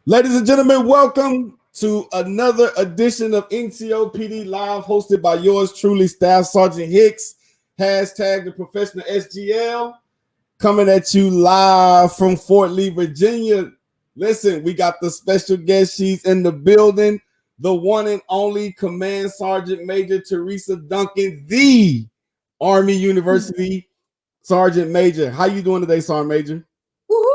Ladies and gentlemen, welcome to another edition of NCOPD Live, hosted by yours truly, Staff Sergeant Hicks, hashtag the professional SGL, coming at you live from Fort Lee, Virginia. Listen, we got the special guest. She's in the building, the one and only Command Sergeant Major Teresa Duncan, the Army University Sergeant Major. How you doing today, Sergeant Major? Woohoo!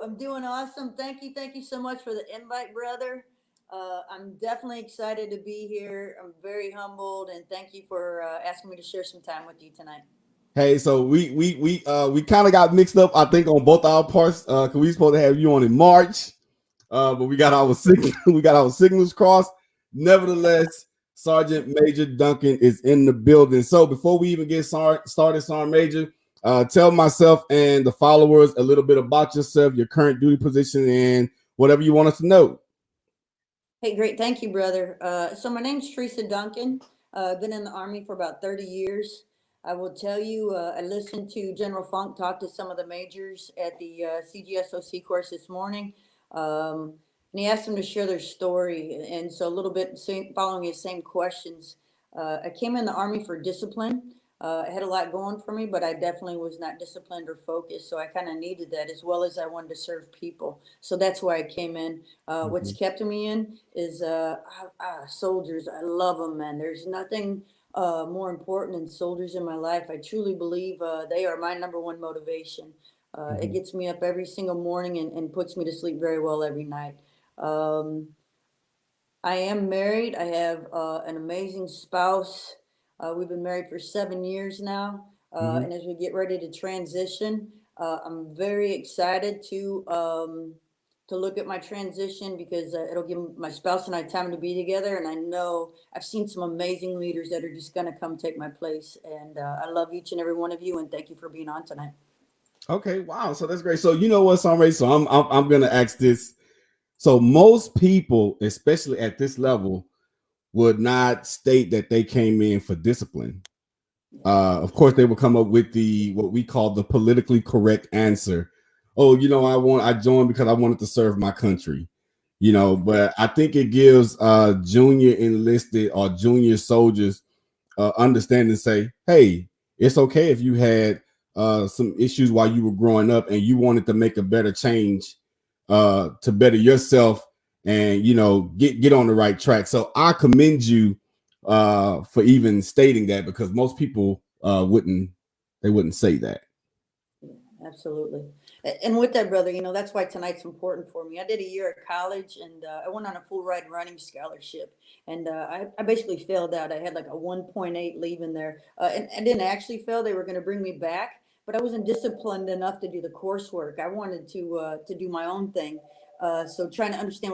I'm doing awesome. Thank you. Thank you so much for the invite, brother. I'm definitely excited to be here. I'm very humbled, and thank you for asking me to share some time with you tonight. Hey, so we kind of got mixed up, I think, on both our parts. Cause we supposed to have you on in March, but we got our we got our signals crossed. Nevertheless, Sergeant Major Duncan is in the building. So before we even get started, Sergeant Major, tell myself and the followers a little bit about yourself, your current duty position, and whatever you want us to know. Hey, great. Thank you, brother. So my name's Teresa Duncan. I've been in the Army for about 30 years. I will tell you, I listened to General Funk talk to some of the majors at the CGSOC course this morning. And he asked them to share their story. And so a little bit following his same questions. I came in the Army for discipline. I had a lot going for me, but I definitely was not disciplined or focused. So I kind of needed that as well as I wanted to serve people. So that's why I came in. What's kept me in is soldiers. I love them, man. There's nothing more important than soldiers in my life. I truly believe they are my number one motivation. It gets me up every single morning and puts me to sleep very well every night. Um, I am married. I have an amazing spouse. We've been married for 7 years now. Mhm. And as we get ready to transition, I'm very excited to look at my transition because it'll give my spouse and I time to be together. And I know I've seen some amazing leaders that are just going to come take my place. And I love each and every one of you. And thank you for being on tonight. Okay, wow. So that's great. So you know what, Sergeant Major? So I'm gonna ask this. So most people, especially at this level, would not state that they came in for discipline. Of course, they will come up with the what we call the politically correct answer. Oh, I joined because I wanted to serve my country. But I think it gives junior enlisted or junior soldiers understanding, say, hey, it's okay if you had some issues while you were growing up and you wanted to make a better change to better yourself and get on the right track. So I commend you for even stating that, because most people wouldn't say that. Absolutely. And with that, brother, that's why tonight's important for me. I did a year at college and I went on a full ride running scholarship. And I basically failed out. I had like a 1.8 leaving there. And I didn't actually fail. They were going to bring me back, but I wasn't disciplined enough to do the coursework. I wanted to do my own thing. So trying to understand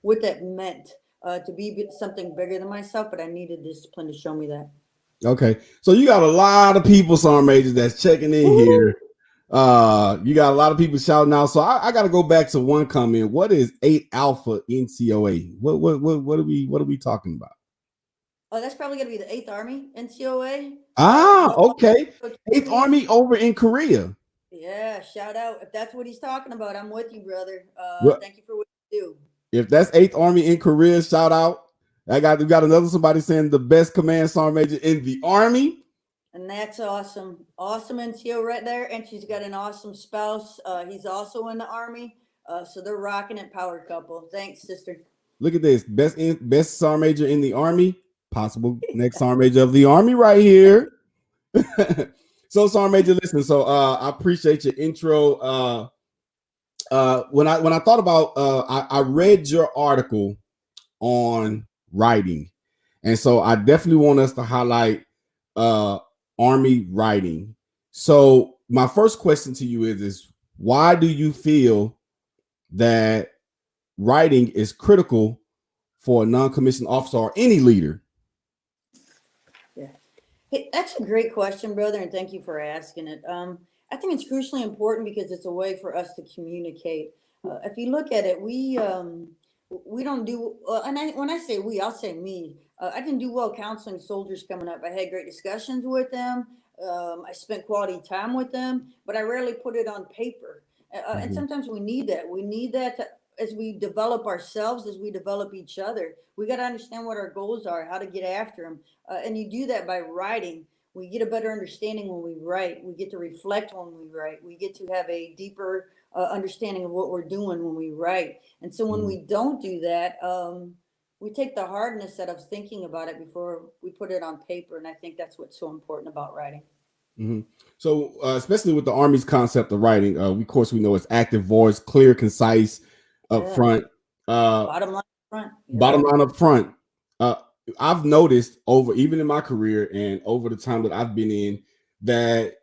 what that meant to be something bigger than myself, but I needed discipline to show me that. Okay, so you got a lot of people, Sergeant Major, that's checking in Woo! here. You got a lot of people shouting out. So I got to go back to one comment. What is 8 Alpha NCOA? What are we talking about? Oh, that's probably going to be the 8th Army NCOA. Okay. Coach 8th Reed. Army over in Korea. Yeah, shout out. If that's what he's talking about, I'm with you, brother. Well, Thank you for what you do. if that's 8th Army in Korea, shout out. We got another somebody saying the best command sergeant major in the Army. And that's awesome. Awesome NCO right there. And she's got an awesome spouse. He's also in the Army. So they're rocking it, power couple. Thanks, sister. Look at this. Best sergeant major in the Army. Possible next sergeant major of the Army right here. So Sergeant Major, listen. So I appreciate your intro. When I thought about I read your article on writing, and so I definitely want us to highlight Army writing. So my first question to you is why do you feel that writing is critical for a non-commissioned officer or any leader? Yeah. Hey, that's a great question, brother, and thank you for asking it. I think it's crucially important because it's a way for us to communicate. If you look at it, we don't do, and when I say we, I'll say me. I didn't do well counseling soldiers coming up. I had great discussions with them. I spent quality time with them, but I rarely put it on paper. And Mhm. sometimes we need that. We need that as we develop ourselves, as we develop each other, we got to understand what our goals are, how to get after them. And you do that by writing. We get a better understanding when we write. We get to reflect when we write. We get to have a deeper understanding of what we're doing when we write. And so when we don't do that, we take the hardness out of thinking about it before we put it on paper. And I think that's what's so important about writing. Mm-hmm. So, especially with the Army's concept of writing, of course, we know it's active voice, clear, concise, up front. Bottom line up front. Bottom line up front. I've noticed over, even in my career and over the time that I've been in, that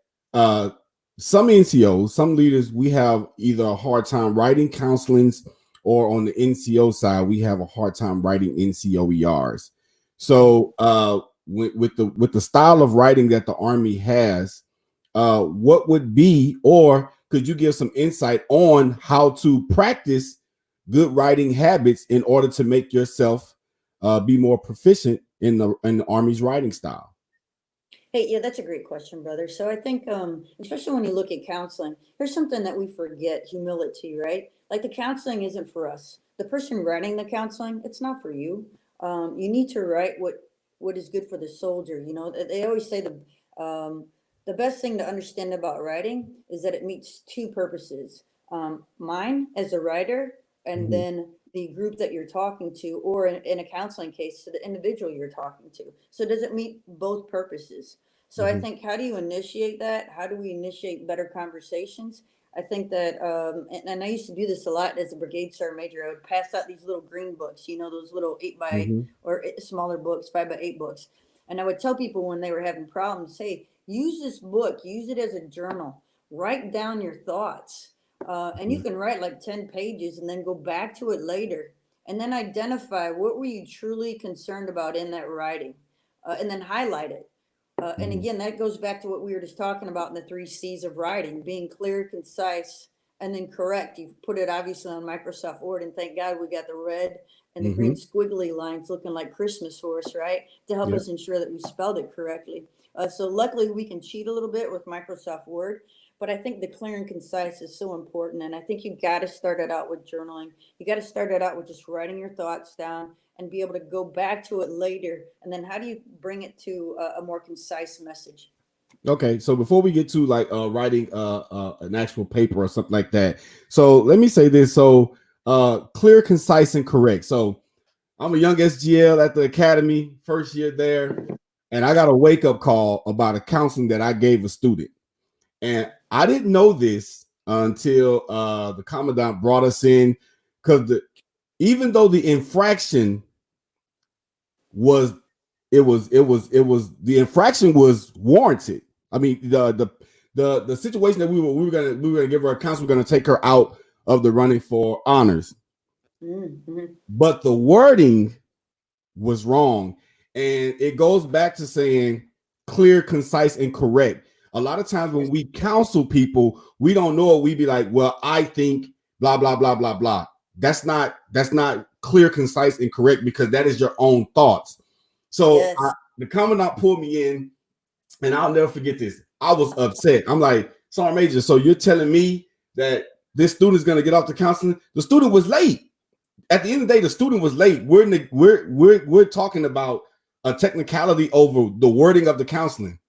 some NCOs, some leaders, we have either a hard time writing counselings, or on the NCO side, we have a hard time writing NCOERs. So with the style of writing that the Army has, what would be, or could you give some insight on how to practice good writing habits in order to make yourself be more proficient in the Army's writing style? Hey, yeah, that's a great question, brother. So I think, especially when you look at counseling, here's something that we forget: humility, right? Like the counseling isn't for us. The person writing the counseling, it's not for you. You need to write what is good for the soldier. You know, they always say the best thing to understand about writing is that it meets two purposes. Mine as a writer, and then the group that you're talking to, or in a counseling case, to the individual you're talking to. So does it meet both purposes? So I think, how do you initiate that? How do we initiate better conversations? I think that, and I used to do this a lot as a brigade sergeant major. I would pass out these little green books, you know, those little 8x, or smaller books, 5x8 books. And I would tell people when they were having problems, hey, use this book, use it as a journal, write down your thoughts. And you can write like 10 pages and then go back to it later and then identify what were you truly concerned about in that writing, and then highlight it. And again, that goes back to what we were just talking about in the 3 C's of writing: being clear, concise, and then correct. You've put it obviously on Microsoft Word, and thank God we got the red and the green squiggly lines looking like Christmas for us, right? To help us ensure that we spelled it correctly. So luckily we can cheat a little bit with Microsoft Word, but I think the clear and concise is so important. And I think you got to start it out with journaling. You got to start it out with just writing your thoughts down and be able to go back to it later. And then how do you bring it to a more concise message? Okay, so before we get to like writing an actual paper or something like that, so let me say this: so clear, concise, and correct. So I'm a young SGL at the academy, first year there, and I got a wake up call about a counseling that I gave a student, and I didn't know this until the commandant brought us in, because even though the infraction was the infraction was warranted. I mean, the situation that we were gonna give her a counsel, we're gonna take her out of the running for honors, but the wording was wrong, and it goes back to saying clear, concise, and correct. A lot of times when we counsel people, we don't know it. We be like, well, I think blah blah blah blah blah. That's not clear, concise, and correct, because that is your own thoughts. So the commandant pulled me in, and I'll never forget this. I was upset. I'm like, Sergeant Major, so you're telling me that this student is going to get off the counseling? The student was late. At the end of the day, the student was late. We're talking about a technicality over the wording of the counseling.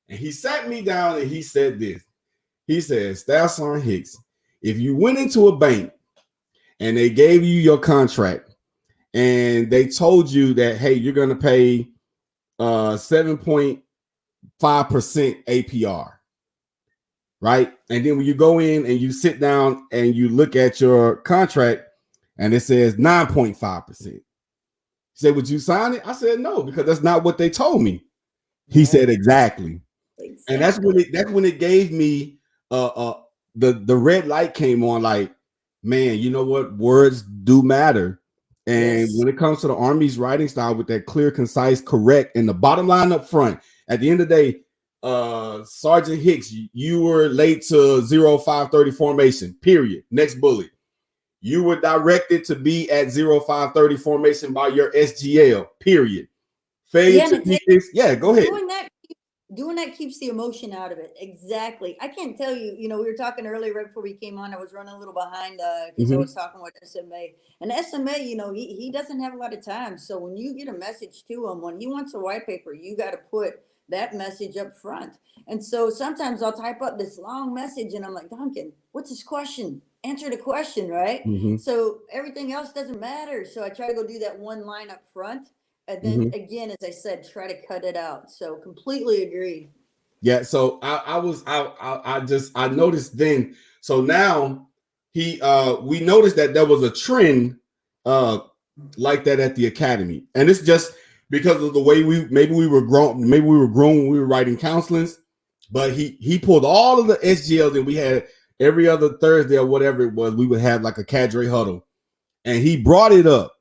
And he sat me down and he said this. He said, Staff Sergeant Hicks, if you went into a bank and they gave you your contract and they told you that, hey, you're going to pay 7.5% APR, right? And then when you go in and you sit down and you look at your contract and it says 9.5%. He said, would you sign it? I said, no, because that's not what they told me. He said, exactly. And that's when it gave me the red light came on, like, man, you know what? Words do matter. And when it comes to the Army's writing style, with that clear, concise, correct, and the bottom line up front, at the end of the day, Sergeant Hicks, you were late to 0530 formation, period. Next bullet. You were directed to be at 0530 formation by your SGL, period. Failure to meet this. Yeah, go ahead. Doing that Doing that keeps the emotion out of it. Exactly. I can't tell you, we were talking earlier right before we came on. I was running a little behind because I Hmm. was talking with SMA. And SMA, he doesn't have a lot of time. So when you get a message to him, when he wants a white paper, you got to put that message up front. And so sometimes I'll type up this long message and I'm like, Duncan, what's his question? Answer the question, right? Hmm. So everything else doesn't matter. So I try to go do that one line up front. And then Hmm. again, as I said, try to cut it out. So completely agree. Yeah. So I noticed then. So now we noticed that there was a trend uh like that at the academy, and it's just because of the way maybe we were grown when we were writing counselings, but he pulled all of the SGLs, and we had every other Thursday or whatever it was, we would have like a cadre huddle, and he brought it up,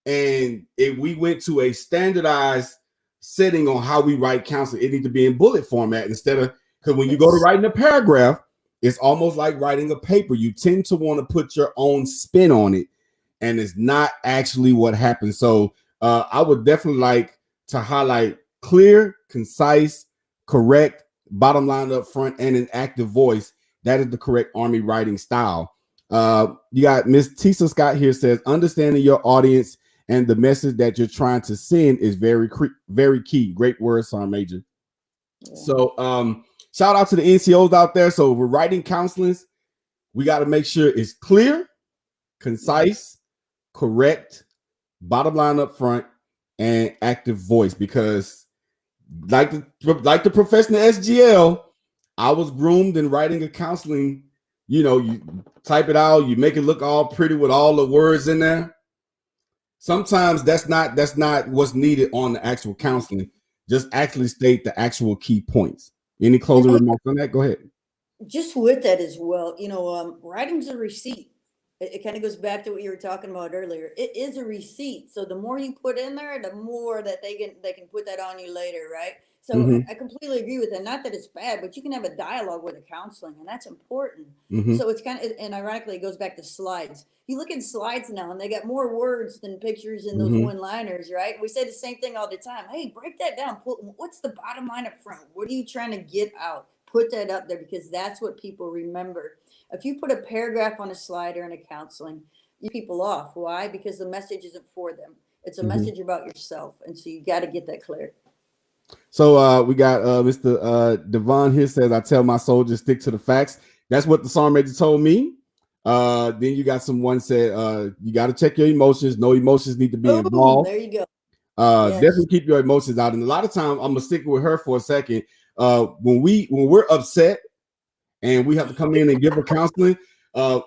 and we went to a standardized setting on how we write counseling. It needs to be in bullet format instead of, because when you go to Yes. writing a paragraph, it's almost like writing a paper. You tend to want to put your own spin on it, and it's not actually what happens. So I would definitely like to highlight clear, concise, correct, bottom line up front, and an active voice. That is the correct Army writing style. You got Miss Tisa Scott here says, understanding your audience and the message that you're trying to send is very key. Great words, Sergeant Major. Yeah. So shout out to the NCOs out there. So we're writing counselings. We got to make sure it's clear, concise, correct, bottom line up front, and active voice. Because like the professional SGL, I was groomed in writing a counseling. You type it out, you make it look all pretty with all the words in there. Sometimes that's not what's needed on the actual counseling. Just actually state the actual key points. Any closing And remarks on that? Go ahead. just with that as well, writing's a receipt. It kind of goes back to what you were talking about earlier. It is a receipt. So the more you put in there, the more that they can put that on you later, right? So Mm-hmm. I completely agree with that. Not that it's bad, but you can have a dialogue with a counseling, and that's important. Mm-hmm. So it's kind of, and ironically, it goes back to slides. You look at slides now, and they got more words than pictures in those Mm-hmm. one-liners, right? We say the same thing all the time. Hey, break that down. What's the bottom line up front? What are you trying to get out? Put that up there because that's what people remember. If you put a paragraph on a slide or in a counseling, you people off. Why? Because the message isn't for them. It's a Mm-hmm. message about yourself. And so you got to get that clear. So we got Mr. Devon here says, I tell my soldiers stick to the facts. That's what the sergeant major told me. Then you got someone said you got to check your emotions. No emotions need to be Boom. involved. There you go. Definitely Yes. keep your emotions out. And a lot of times, I'm gonna stick with her for a second. When we're upset and we have to come in and give her counseling,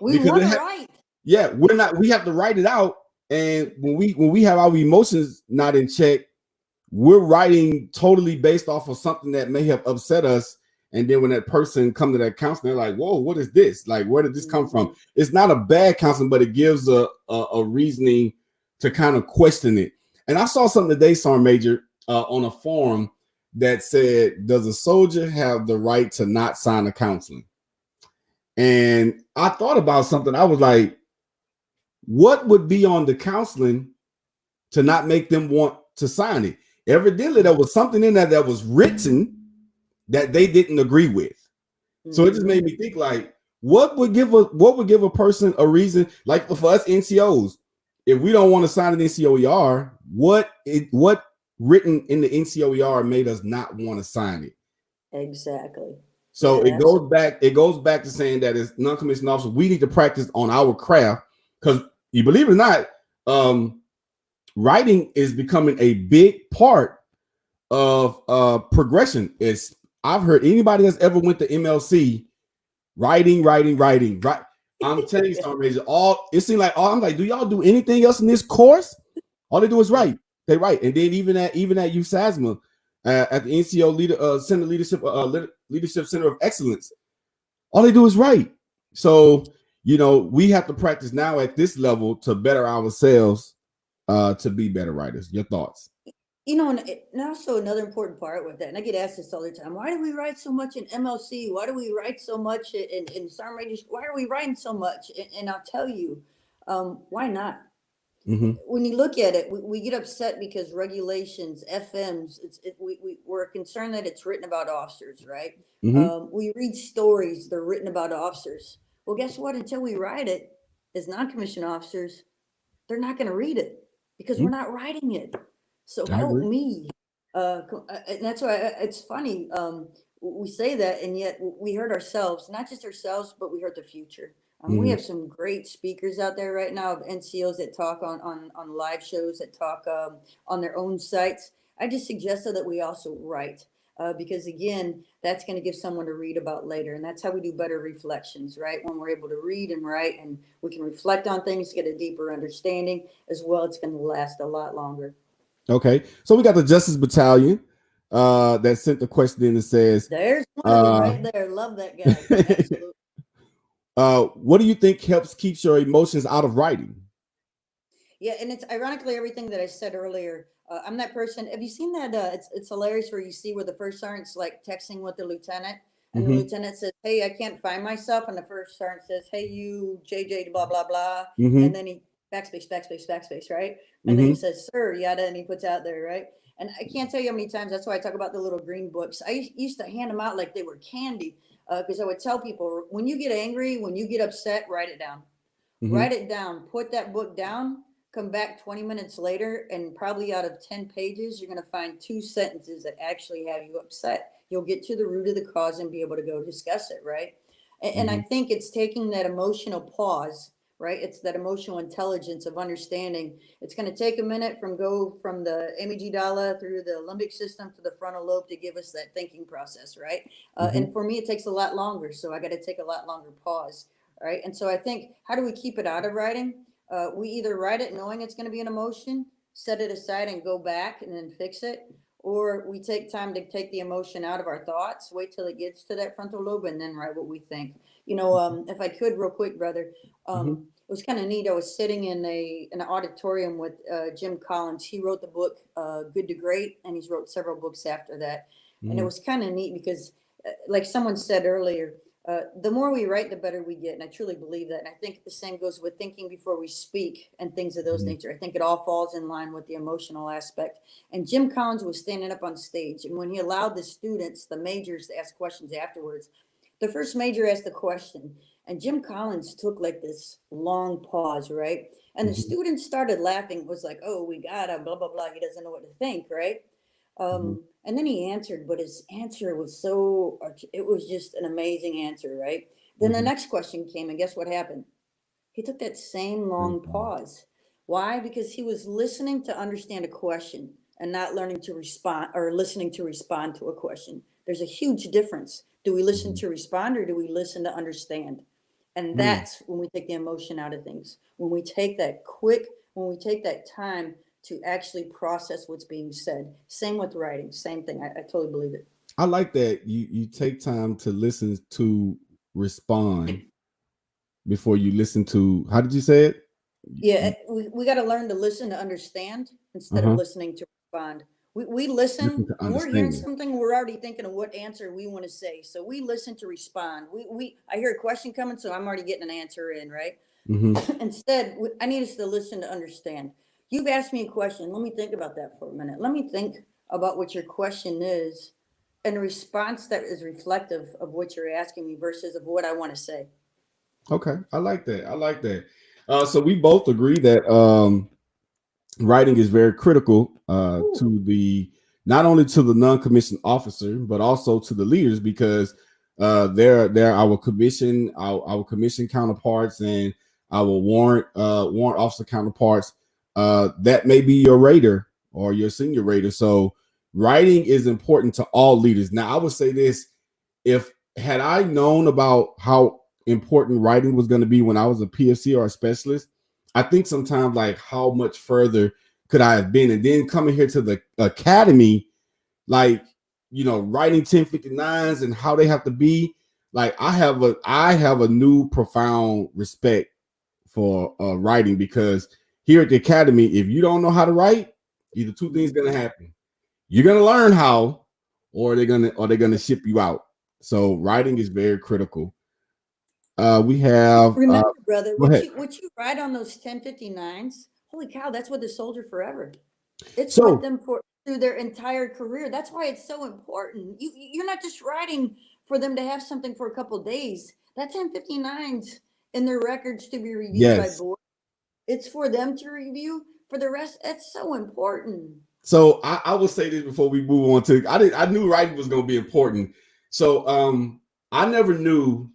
We because want to write. yeah, we're not. We have to write it out. And when we have our emotions not in check, we're writing totally based off of something that may have upset us. And then when that person come to that counseling, they're like, "Whoa, what is this? Like, where did this come from?" Mhm. It's not a bad counseling, but it gives a reasoning to kind of question it. And I saw something today, Sergeant Major, on a forum that said, "Does a soldier have the right to not sign a counseling?" And I thought about something. I was like, "What would be on the counseling to not make them want to sign it?" Evidently, there was something in there that was written that they didn't agree with. So it just made Mhm. me think, like, what would give a person a reason, like for us NCOs, if we don't want to sign an NCOER, what written in the NCOER made us not want to sign it? Exactly. So Yeah, it absolutely. goes back. It goes back to saying that as non-commissioned officers, we need to practice on our craft, because you believe it or not, writing is becoming a big part of progression. Is I've heard anybody that's ever went to MLC writing, writing, writing. Right. I'm telling you something, Razor. All it seemed like I'm like, do y'all do anything else in this course? All they do is write. They write, and then even at USASMA, at the NCO Center Leadership Center of Excellence, all they do is write. So we have to practice now at this level to better ourselves, to be better writers. Your thoughts? And also another important part with that, and I get asked this all the time: why do we write so much in MLC? Why do we write so much in Sergeant Majors? Why are we writing so much? And I'll tell you, why not? When you look at it, we get upset because regulations, FMs, we're concerned that it's written about officers, right? Mm-hmm. We read stories, they're written about officers. Well, guess what? Until we write it as non-commissioned officers, they're not going to read it because we're Mm-hmm. not writing it. So I help agree. me. And that's why it's funny. We say that, and yet we hurt ourselves, not just ourselves, but we hurt the future. We Mm-hmm. have some great speakers out there right now of NCOs that talk on live shows, that talk on their own sites. I just suggested that we also write. Because again, that's going to give someone to read about later. And that's how we do better reflections, right? When we're able to read and write and we can reflect on things, get a deeper understanding as well, it's going to last a lot longer. Okay. So we got the Justice Battalion that sent the question in that says, There's one of them uh, right there. Love that guy. Absolutely. what do you think helps keeps your emotions out of writing? Yeah, and it's ironically everything that I said earlier. I'm that person. Have you seen that? It's hilarious where you see where the first sergeant's like texting with the lieutenant, and the Mm-hmm. lieutenant says, "Hey, I can't find myself," and the first sergeant says, "Hey, you, JJ, blah blah blah," and Mm-hmm. then he backspace, backspace, backspace, right? And then he Mm-hmm. says, "Sir," yada, and he puts out there, right? And I can't tell you how many times. That's why I talk about the little green books. I used to hand them out like they were candy, because I would tell people, when you get angry, when you get upset, write it down. Mm-hmm. Write it down, put that book down, come back 20 minutes later, and probably out of 10 pages, you're going to find two sentences that actually have you upset. You'll get to the root of the cause and be able to go discuss it, right? And I Mm-hmm. think it's taking that emotional pause, right? It's that emotional intelligence of understanding. It's going to take a minute from the amygdala through the limbic system to the frontal lobe to give us that thinking process, right? Mm-hmm. And for me, it takes a lot longer. So I got to take a lot longer pause, right? And so I think, how do we keep it out of writing? We either write it knowing it's going to be an emotion, set it aside and go back and then fix it, or we take time to take the emotion out of our thoughts, wait till it gets to that frontal lobe, and then write what we think. If I could, real quick, brother, Mm-hmm. it was kind of neat. I was sitting in an auditorium with Jim Collins. He wrote the book Good to Great, and he's wrote several books after that. And it Mm-hmm. was kind of neat because, like someone said earlier, the more we write, the better we get. And I truly believe that. And I think the same goes with thinking before we speak and things of those Mm-hmm. nature. I think it all falls in line with the emotional aspect. And Jim Collins was standing up on stage. And when he allowed the students, the majors, to ask questions afterwards, the first major asked the question. And Jim Collins took like this long pause, right? And the Mm-hmm. students started laughing. It was like, oh, we got him, blah, blah, blah. He doesn't know what to think, right? Mm-hmm. And then he answered, but his answer was so, it was just an amazing answer, right? Then the Mm-hmm. next question came, and guess what happened? He took that same long pause. Why? Because he was listening to understand a question and not learning to respond or listening to respond to a question. There's a huge difference. Do we listen Mm-hmm. to respond or do we listen to understand? And Mm-hmm. that's when we take the emotion out of things. When we take that time to actually process what's being said. Same with writing, same thing. I totally believe it. I like that you take time to listen to respond before you listen to. How did you say it? Yeah, we got to learn to listen to understand instead of Uh-huh. listening to respond. We listen Listen to when we're hearing understand. something, we're already thinking of what answer we want to say. So we listen to respond. I hear a question coming, so I'm already getting an answer in, right? Mm-hmm. Instead, I need us to listen to understand. You've asked me a question. Let me think about that for a minute. Let me think about what your question is and a response that is reflective of what you're asking me versus of what I want to say. Okay, I like that. I like that. So we both agree that writing is very critical Ooh. to the not only to the non-commissioned officer but also to the leaders because they're our commission counterparts and our warrant officer counterparts that may be your raider or your senior raider. So writing is important to all leaders. Now I would say this: if had I known about how important writing was going to be when I was a PFC or a specialist, I think sometimes like how much further could I have been? And then coming here to the academy, like writing 1059s and how they have to be. Like I have a new profound respect for writing because here at the academy, if you don't know how to write, either two things gonna happen. You're gonna learn how, or they're gonna ship you out. So writing is very critical. We have Remember, brother, go ahead. what you write on those 1059s holy cow, that's with the soldier forever. It's with So them for through their entire career. That's why it's so important. You're not just writing for them to have something for a couple of days. That 1059's in their records to be reviewed by yes. board. It's for them to review. For the rest, that's so important. So I will say this before we move on to I knew writing was going to be important. So I never knew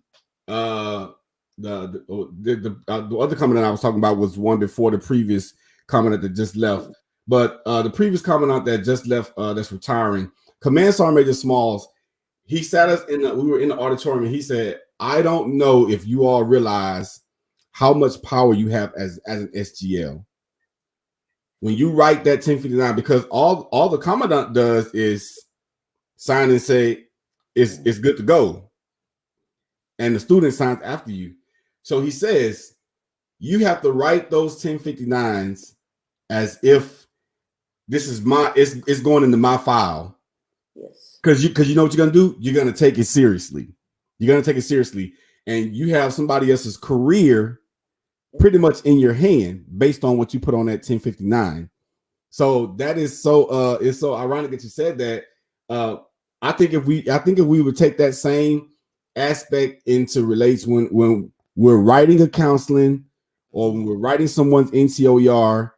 uh the other comment I was talking about was one before the previous comment that just left. But the previous commandant that just left, that's retiring, Command Sergeant Major Smalls, he sat us we were in the auditorium and he said, I don't know if you all realize how much power you have as an SGL when you write that 1059, because all the commandant does is sign and say it's good to go, and the student signs after you. So he says you have to write those 1059s as if this is it's going into my file. Yes. Because you know what you're gonna do? You're gonna take it seriously. You're gonna take it seriously, and you have somebody else's career pretty much in your hand based on what you put on that 1059. So that is so it's so ironic that you said that. I think if we would take that same aspect into relates when we're writing a counseling or when we're writing someone's NCOER,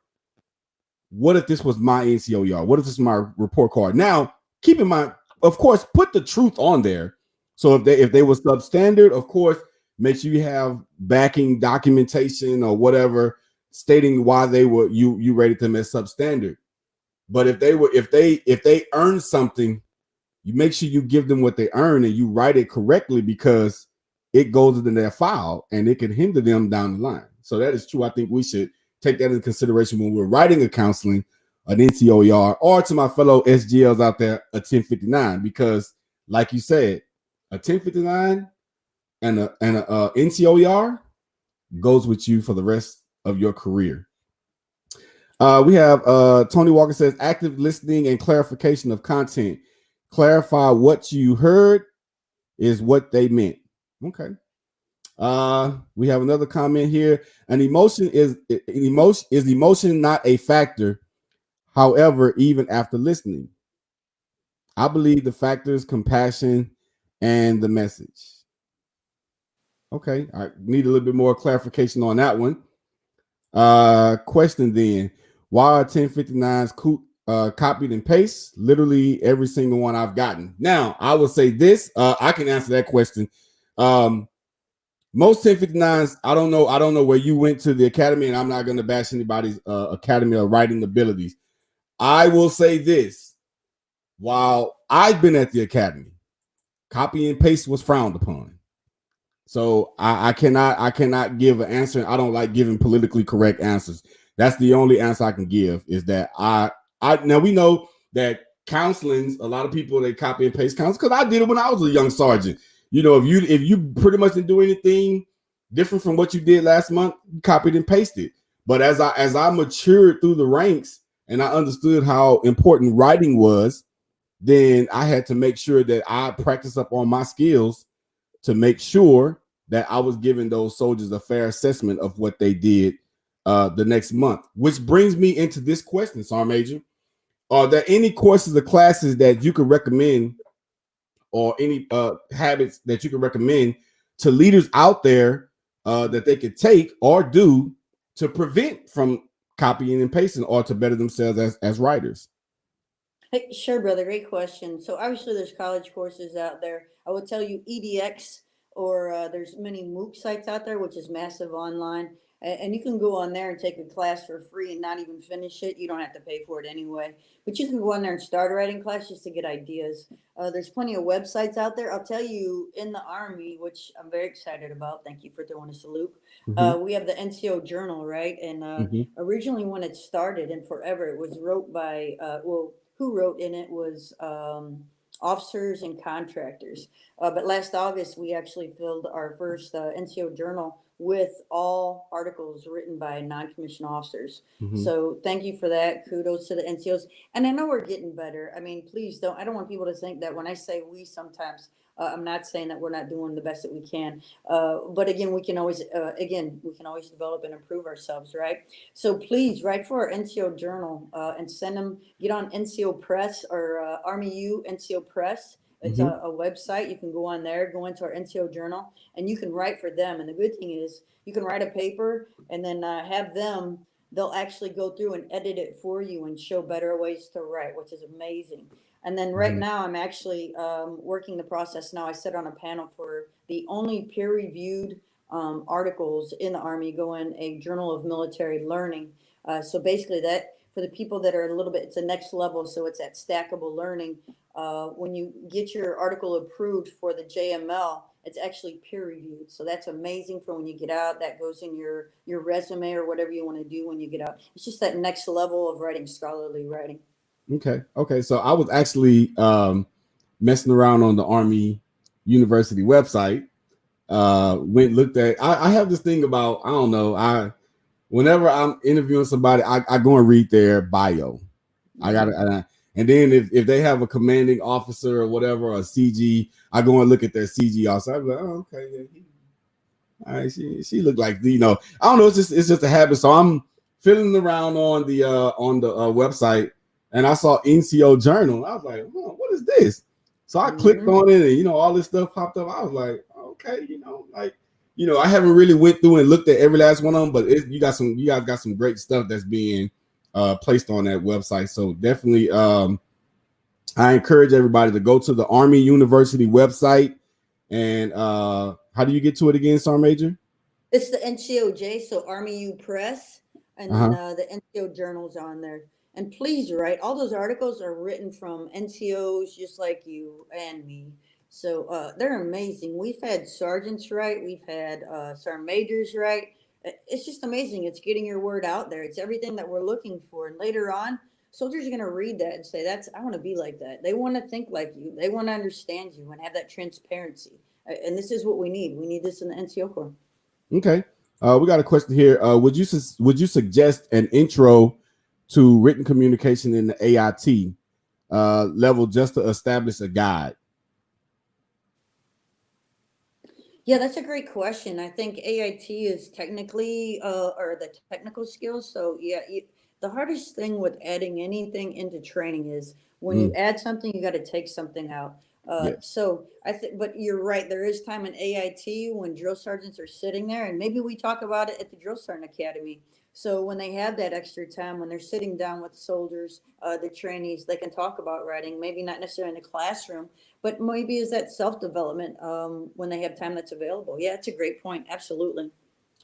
what if this was my NCOER? What if this is my report card? Now, keep in mind, of course, put the truth on there. So if they were substandard, of course, make sure you have backing documentation or whatever stating why they were you rated them as substandard. But if they earn something, you make sure you give them what they earn and you write it correctly, because it goes into their file and it can hinder them down the line. So that is true. I think we should take that into consideration when we're writing a counseling, an NCOER, or to my fellow SGLs out there, a 1059, because like you said, a 1059 and a NCOER goes with you for the rest of your career. We have Tony Walker says active listening and clarification of content. Clarify what you heard is what they meant. Okay. We have another comment here. An emotion is emotion not a factor. However, even after listening, I believe the factors compassion and the message. Okay, I need a little bit more clarification on that one. Question then: why are 1059s copied and paste? Literally every single one I've gotten. Now, I will say this: I can answer that question. Most 1059s, I don't know where you went to the academy, and I'm not going to bash anybody's academy or writing abilities. I will say this: while I've been at the academy, copy and paste was frowned upon. So I cannot give an answer. I don't like giving politically correct answers. That's the only answer I can give, is that I now we know that counselings, a lot of people, they copy and paste counseling, because I did it when I was a young sergeant. You know, if you pretty much didn't do anything different from what you did last month, you copied and pasted. But as I matured through the ranks and I understood how important writing was, then I had to make sure that I practice up on my skills to make sure that I was giving those soldiers a fair assessment of what they did the next month. Which brings me into this question, Sergeant Major. Are there any courses or classes that you could recommend, or any habits that you could recommend to leaders out there that they could take or do to prevent from copying and pasting, or to better themselves as writers? Hey, sure, brother. Great question. So obviously, there's college courses out there. I would tell you EDX, or there's many MOOC sites out there, which is massive online, and you can go on there and take a class for free and not even finish it. You don't have to pay for it anyway, but you can go on there and start a writing class just to get ideas. There's plenty of websites out there. I'll tell you, in the Army, which I'm very excited about. Thank you for throwing us a loop. Mm-hmm. We have the NCO Journal, right? And Mm-hmm. originally, when it started and forever, it was wrote by who wrote in it was officers and contractors. But last August, we actually filled our first NCO journal with all articles written by non-commissioned officers. Mm-hmm. So thank you for that. Kudos to the NCOs. And I know we're getting better. I mean, please don't. I don't want people to think that when I say we sometimes, I'm not saying that we're not doing the best that we can, but again, we can always develop and improve ourselves, right? So please write for our NCO journal and send them. Get on NCO Press or Army U NCO Press. It's Hmm. a website. You can go on there, go into our NCO journal, and you can write for them. And the good thing is, you can write a paper and then have them. They'll actually go through and edit it for you and show better ways to write, which is amazing. And then right Hmm. now, I'm actually working the process now. I sit on a panel for the only peer-reviewed articles in the Army go in a Journal of Military Learning. So basically, that for the people that are a little bit, it's a next level. So it's that stackable learning. When you get your article approved for the JML, it's actually peer reviewed. So that's amazing for when you get out. That goes in your resume or whatever you want to do when you get out. It's just that next level of writing, scholarly writing. Okay. So I was actually messing around on the Army University website. Went looked at. I have this thing about, I don't know. Whenever I'm interviewing somebody, I go and read their bio. I got Mm-hmm. to, and then if they have a commanding officer or whatever, or a CG, I go and look at their CG also. I'm like, oh, okay, yeah, all right, she looked like, I don't know. It's just a habit. So I'm fiddling around on the website, and I saw NCO Journal. I was like, oh, what is this? So I clicked Mm-hmm. on it, and all this stuff popped up. I was like, okay, I haven't really went through and looked at every last one of them, but you guys got some great stuff that's being placed on that website. So definitely, I encourage everybody to go to the Army University website. And how do you get to it again, Sergeant Major? It's the NCOJ, so Army U Press, and then Uh-huh. the NCO journals on there. And please write. All those articles are written from NCOs just like you and me. So they're amazing. We've had sergeants write, we've had sergeant majors write. It's just amazing. It's getting your word out there. It's everything that we're looking for. And later on, soldiers are going to read that and say, "That's I want to be like that." They want to think like you. They want to understand you and have that transparency. And this is what we need. We need this in the NCO Corps. Okay. We got a question here. Would you suggest an intro to written communication in the AIT level just to establish a guide? Yeah, that's a great question. I think AIT is technically, or the technical skills. So yeah, the hardest thing with adding anything into training is when you Mm, add something, you got to take something out. yes. So I think, but you're right. There is time in AIT when drill sergeants are sitting there, and maybe we talk about it at the drill sergeant academy. So when they have that extra time, when they're sitting down with soldiers, the trainees, they can talk about writing. Maybe not necessarily in the classroom, but maybe is that self development when they have time that's available. Yeah, it's a great point. Absolutely.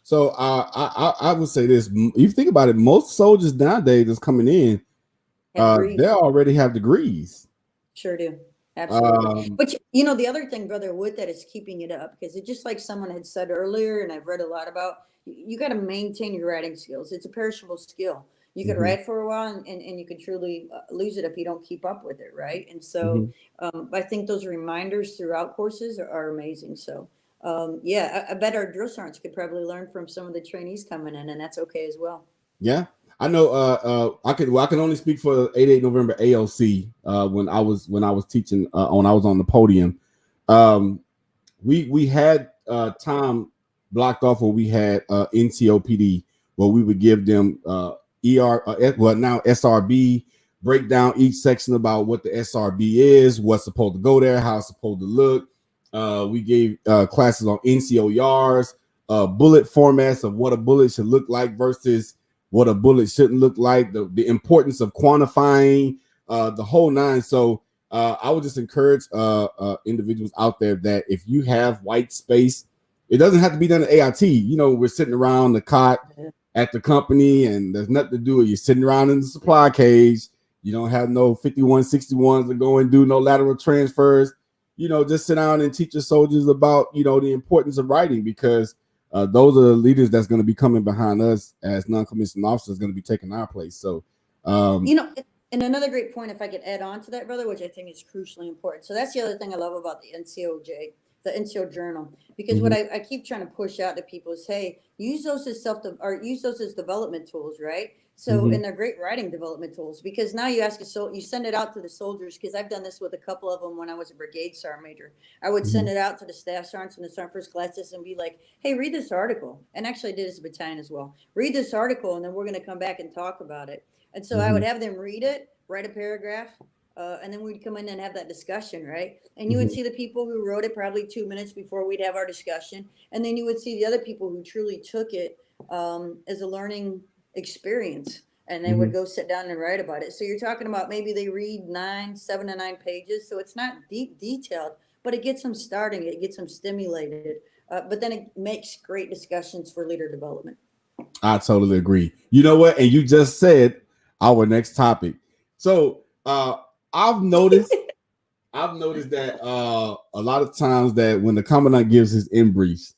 So I would say this. If you think about it, most soldiers nowadays that's coming in, Have they degrees. already have degrees. Sure do. Absolutely. Um, But the other thing, brother, with that is keeping it up because it just like someone had said earlier, and I've read a lot about, you got to maintain your writing skills. It's a perishable skill. You could mhm, write for a while and you could truly lose it if you don't keep up with it, right? And so mhm. I think those reminders throughout courses are amazing. So, yeah, I bet our drill sergeants could probably learn from some of the trainees coming in, and that's okay as well. Yeah, I know. I can only speak for 88 November AOC. When I was teaching when I was on the podium, um, we had time blocked off where we had NCOPD, where we would give them well, now SRB, break down each section about what the SRB is, what's supposed to go there, how it's supposed to look. We gave classes on NCOERs, bullet formats of what a bullet should look like versus what a bullet shouldn't look like, the importance of quantifying, the whole nine. So I would just encourage individuals out there that if you have white space, it doesn't have to be done at AIT. We're sitting around the cot at the company and there's nothing to do. You're sitting around in the supply cage. You don't have no 5161s to go and do no lateral transfers. Just sit down and teach your soldiers about, the importance of writing because those are the leaders that's going to be coming behind us as non-commissioned officers going to be taking our place. So, um, You know, and another great point, if I could add on to that, brother, which I think is crucially important. So that's the other thing I love about the NCOJ. the NCO journal, because what I keep trying to push out to people is, hey, use those as or use those as development tools, right? So, and they're great writing development tools, because now you ask you send it out to the soldiers, because I've done this with a couple of them when I was a brigade sergeant major. I would send it out to the staff sergeants and the sergeant first classes and be like, hey, read this article. And actually I did as a battalion as well. Read this article, and then we're going to come back and talk about it. And so I would have them read it, write a paragraph, and then we'd come in and have that discussion, right? And you would see the people who wrote it probably 2 minutes before we'd have our discussion. And then you would see the other people who truly took it as a learning experience. And they would go sit down and write about it. So you're talking about maybe they read 7 to 9 pages. So it's not deep detailed, but it gets them starting. It gets them stimulated. But then it makes great discussions for leader development. I totally agree. You know what? And you just said our next topic. So I've noticed that a lot of times that when the commandant gives his in briefs,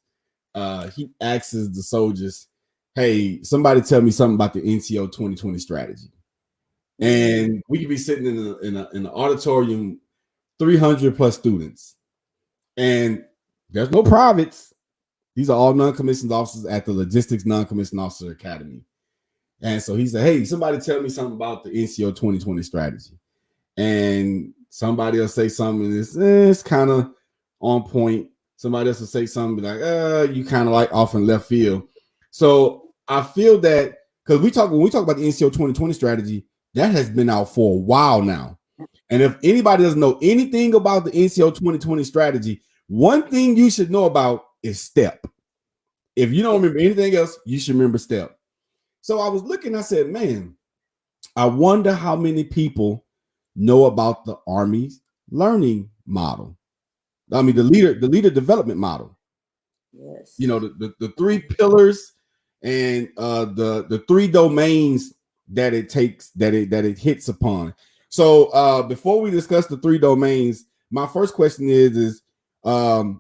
he asks the soldiers, hey, somebody tell me something about the NCO 2020 strategy. And we could be sitting in an auditorium, 300 plus students, and there's no privates. These are all non-commissioned officers at the Logistics Non-Commissioned Officer Academy. And so he said, hey, somebody tell me something about the NCO 2020 strategy. And somebody will say something, and it's kind of on point. Somebody else will say something like, you kind of like off in left field. So I feel that because when we talk about the NCO 2020 strategy, that has been out for a while now. And if anybody doesn't know anything about the NCO 2020 strategy, one thing you should know about is STEP. If you don't remember anything else, you should remember STEP. So I was looking, I said, man, I wonder how many people know about the Army's learning model. I mean, the leader development model. Yes. You know, the 3 pillars and the 3 domains that it takes, that it hits upon. So before we discuss the 3 domains, my first question is who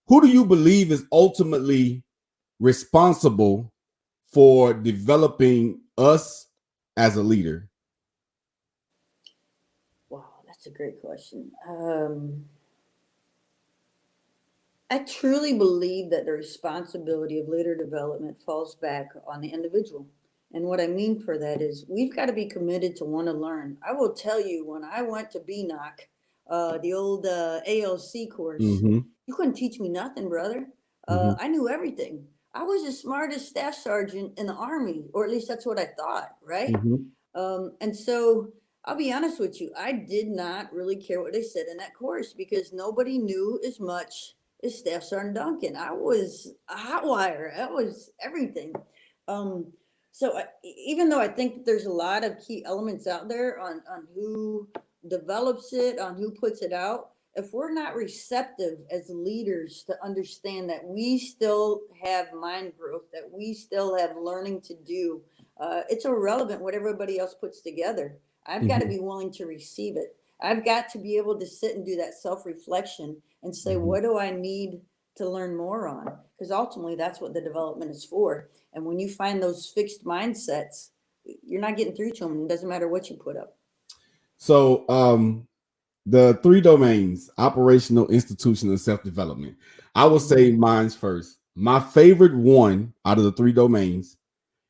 do you believe is ultimately responsible for developing us as a leader? Wow, that's a great question. I truly believe that the responsibility of leader development falls back on the individual. And what I mean for that is we've got to be committed to want to learn. I will tell you, when I went to BNOC, the old ALC course, you couldn't teach me nothing, brother. I knew everything. I was the smartest staff sergeant in the Army, or at least that's what I thought, right? And so I'll be honest with you, I did not really care what they said in that course, because nobody knew as much as Staff Sergeant Duncan. I was a hot wire. That was everything. So even though I think that there's a lot of key elements out there on who develops it, on who puts it out, if we're not receptive as leaders to understand that we still have mind growth, that we still have learning to do, it's irrelevant what everybody else puts together. I've got to be willing to receive it. I've got to be able to sit and do that self-reflection and say, what do I need to learn more on? Because ultimately that's what the development is for. And when you find those fixed mindsets, you're not getting through to them. It doesn't matter what you put up. So the 3 domains: operational, institutional, and self-development. I will say mine's first. My favorite one out of the 3 domains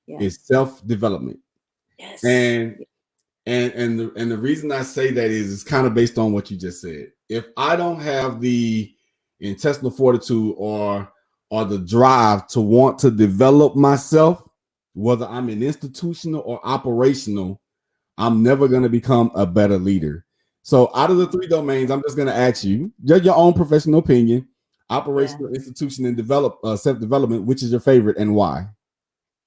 is self-development. Yes. And the reason I say that is it's kind of based on what you just said. If I don't have the intestinal fortitude or the drive to want to develop myself, whether I'm in institutional or operational, I'm never going to become a better leader. So out of the 3 domains, I'm just going to ask you, just your own professional opinion: operational, institution, and self-development. Which is your favorite and why?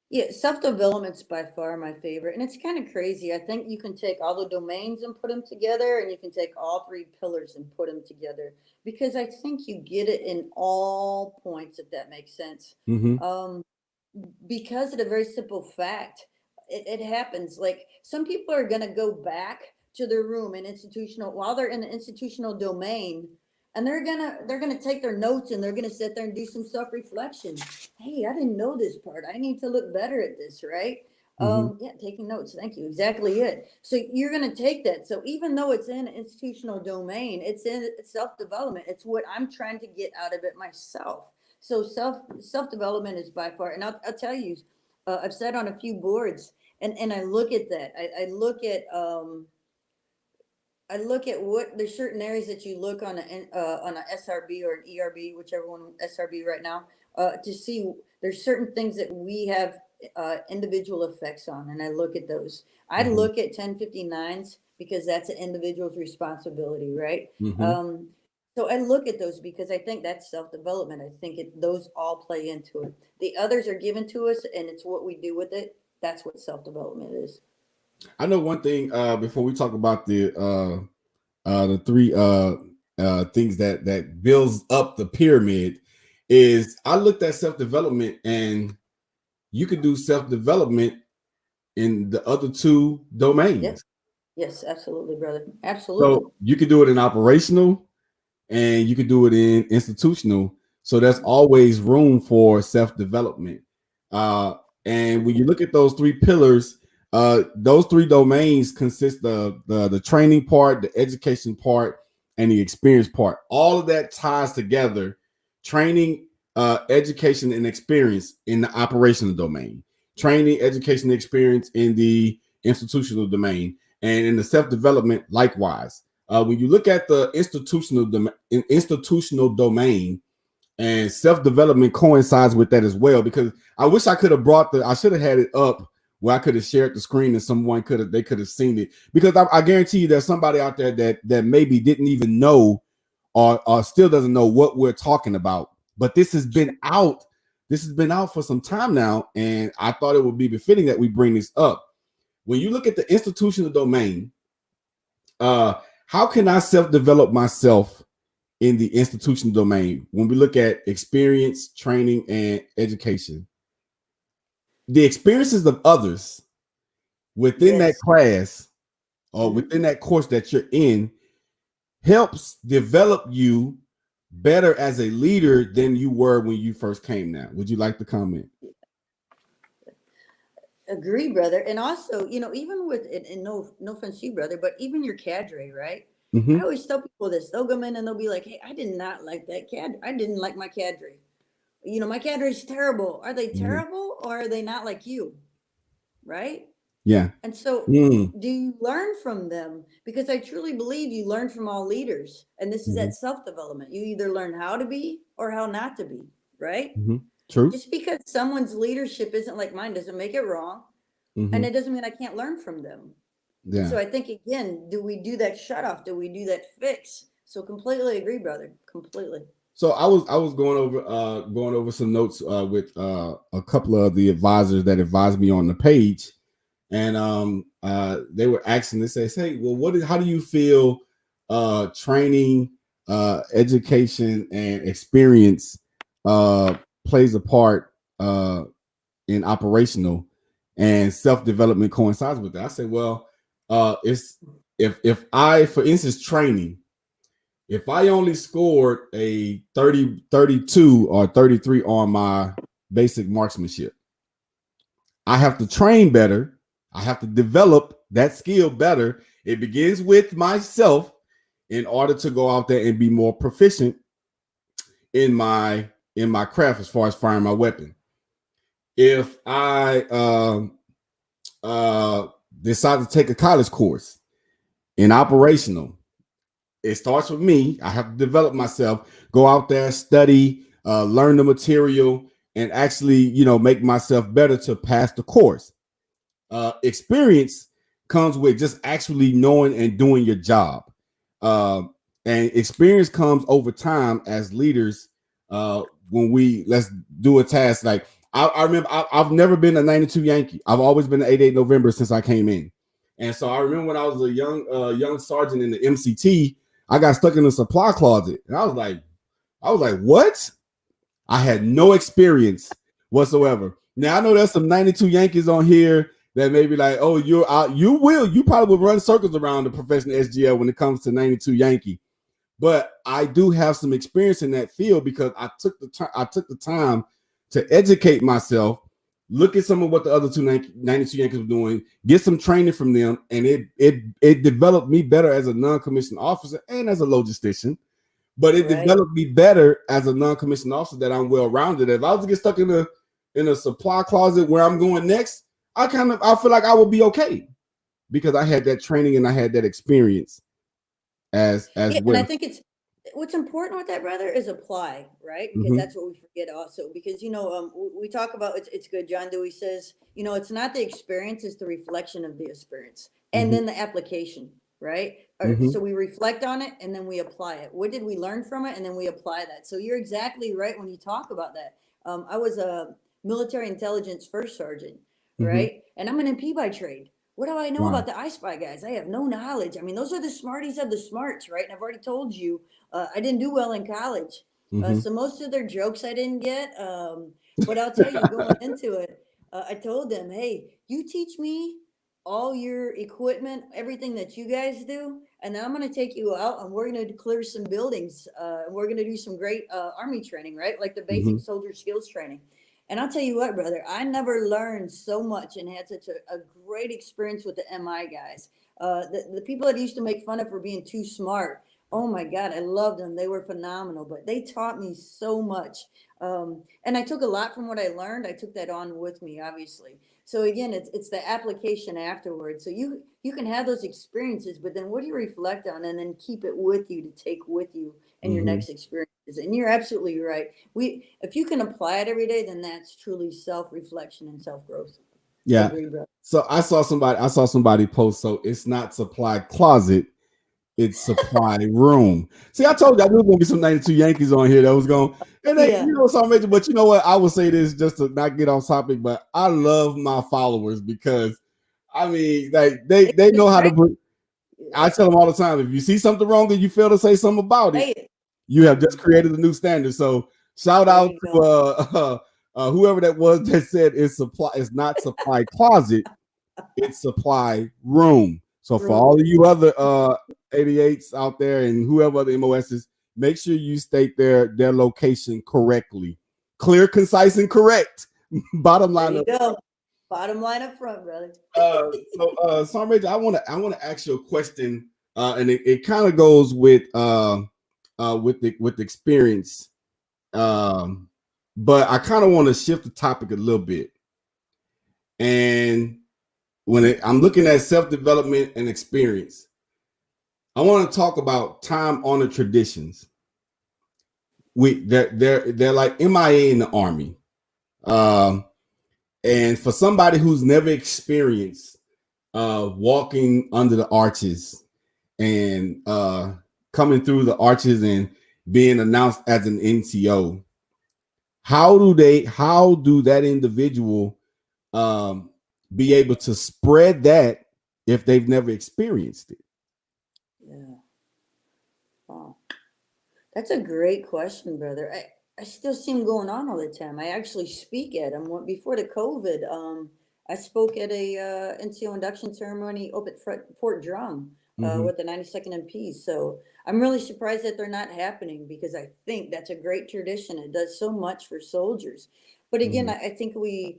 Yeah, self-development's by far my favorite. And it's kind of crazy. I think you can take all the domains and put them together, and you can take all 3 pillars and put them together, because I think you get it in all points, if that makes sense. Because of the very simple fact, it happens. Like, some people are going to go back to their room in institutional while they're in the institutional domain, and they're gonna take their notes and they're gonna sit there and do some self-reflection. Hey, I didn't know this part. I need to look better at this, right? Yeah, taking notes. Thank you. Exactly it. So you're going to take that. So even though it's in an institutional domain, it's in self development. It's what I'm trying to get out of it myself. So self development is by far, and I'll tell you, I've sat on a few boards, and I look at that. I look at what there's certain areas that you look on a SRB or an ERB, whichever one SRB right now, to see there's certain things that we have individual effects on, and I look at those. I Hmm. look at 1059s because that's an individual's responsibility, right? Hmm. Um, so I look at those because I think that's self development. I think those all play into it. The others are given to us, and it's what we do with it. That's what self development is. I know one thing before we talk about the three things that builds up the pyramid is I looked at self-development, and you could do self-development in the other two Yep. domains. Yes, absolutely, brother. Absolutely. So you could do it in operational, and you could do it in institutional. So there's always room for self-development. Uh, and when you look at those three pillars, those three domains consist of the training part, the education part, and the experience part. All of that ties together: training, education, and experience in the operational domain, training, education, and experience in the institutional domain, and in the self-development likewise. When you look at the institutional domain, and self-development coincides with that as well, because I wish I could have I should have had it up where I could have shared the screen and someone could have seen it, because I guarantee you there's somebody out there that maybe didn't even know or still doesn't know what we're talking about. But this has been out for some time now, and I thought it would be befitting that we bring this up. When you look at the institutional domain, uh, how can I self-develop myself in the institutional domain when we look at experience, training, and education? The experiences of others within that Yes. class or Hmm. within that course that you're in helps develop you better as a leader than you were when you first came. Now, would you like to comment? Agree, brother. And also, even with and no offense to you, brother, but even your cadre, right? I Mm-hmm. always tell people this. They'll come in and they'll be like, "Hey, I did not like that cadre. I didn't like my cadre. My cadre is terrible. Are they Mm-hmm. terrible or are they not like you?" Right? Yeah. And so, Mm-hmm. do you learn from them? Because I truly believe you learn from all leaders. And this is Mm-hmm. that self development. You either learn how to be or how not to be, right? Mm-hmm. True. Just because someone's leadership isn't like mine doesn't make it wrong. Mm-hmm. And it doesn't mean I can't learn from them. And Yeah. so I think, again, do we do that shut off? Do we do that fix? So completely agree, brother. Completely. So I was going over some notes with a couple of the advisors that advised me on the page, and they were asking, they say, hey, well, how do you feel training, education, and experience plays a part in operational, and self-development coincides with that? I said, well, it's if I, for instance, training, if I only scored a 30, 32, or 33 on my basic marksmanship, I have to train better. I have to develop that skill better. It begins with myself in order to go out there and be more proficient in my craft as far as firing my weapon. If I uh, decide to take a college course in operational, it starts with me. I have to develop myself, go out there, study, learn the material, and actually, make myself better to pass the course. Experience comes with just actually knowing and doing your job. Uh, and experience comes over time as leaders. When let's do a task, like I remember I've never been a 92 Yankee. I've always been an 88 November since I came in. And so I remember when I was a young sergeant in the MCT, I got stuck in the supply closet. And I was like, what? I had no experience whatsoever. Now I know there's some 92 Yankees on here that may be like, oh, you're out, you probably will run circles around the professional SGL when it comes to 92 Yankee. But I do have some experience in that field because I took the time to educate myself, look at some of what the other 92 Yankees were doing, get some training from them, and it developed me better as a non-commissioned officer and as a logistician. But it developed me better as a non-commissioned officer that I'm well-rounded. If I was to get stuck in a supply closet where I'm going next, I feel like I will be okay because I had that training and I had that experience as well. And I think what's important with that, brother, is apply, right? Because that's what we forget also. Because we talk about it's good. John Dewey says, it's not the experience, it's the reflection of the experience, and then the application, right? So we reflect on it and then we apply it. What did we learn from it? And then we apply that. So you're exactly right when you talk about that. I was a military intelligence first sergeant, right? And I'm an MP by trade. What do I know about the I Spy guys? I have no knowledge. I mean, those are the smarties of the smarts, right? And I've already told you, I didn't do well in college. So most of their jokes I didn't get. But I'll tell you, going into it, I told them, hey, you teach me all your equipment, everything that you guys do, and then I'm going to take you out and we're going to clear some buildings. And we're going to do some great Army training, right? Like the basic soldier skills training. And I'll tell you what, brother, I never learned so much and had such a great experience with the MI guys. The people that used to make fun of for being too smart, oh my God, I loved them. They were phenomenal, but they taught me so much. And I took a lot from what I learned. I took that on with me, obviously. So again, it's the application afterwards. So you can have those experiences, but then what do you reflect on and then keep it with you to take with you in your next experiences? And you're absolutely right. If you can apply it every day, then that's truly self-reflection and self-growth. Yeah. So I saw somebody post, so it's not supply closet, it's supply room. See, I told you there was gonna be some 92 Yankees on here that was going, and they, some major, but you know what? I would say this just to not get off topic, but I love my followers because I mean, like they know how to put. I tell them all the time, if you see something wrong and you fail to say something about it, you have just created a new standard. So shout out to whoever that was that said it's not supply closet, it's supply room. So for all of you other 88s out there and whoever other MOSs, make sure you state their location correctly. Clear, concise, and correct. Bottom line. There you go. Bottom line up front, brother. So Sergeant Major, I want to ask you a question, and it kind of goes with the experience, but I kind of want to shift the topic a little bit. And when I'm looking at self-development and experience, I want to talk about time-honored traditions. They're like MIA in the Army. And for somebody who's never experienced walking under the arches and coming through the arches and being announced as an NCO, how do that individual be able to spread that if they've never experienced it? Yeah. Wow. That's a great question, brother. I still see them going on all the time. I actually speak at them. Before the COVID, I spoke at a NCO induction ceremony up at Fort Drum with the 92nd MPs. So I'm really surprised that they're not happening because I think that's a great tradition. It does so much for soldiers. But again, I think we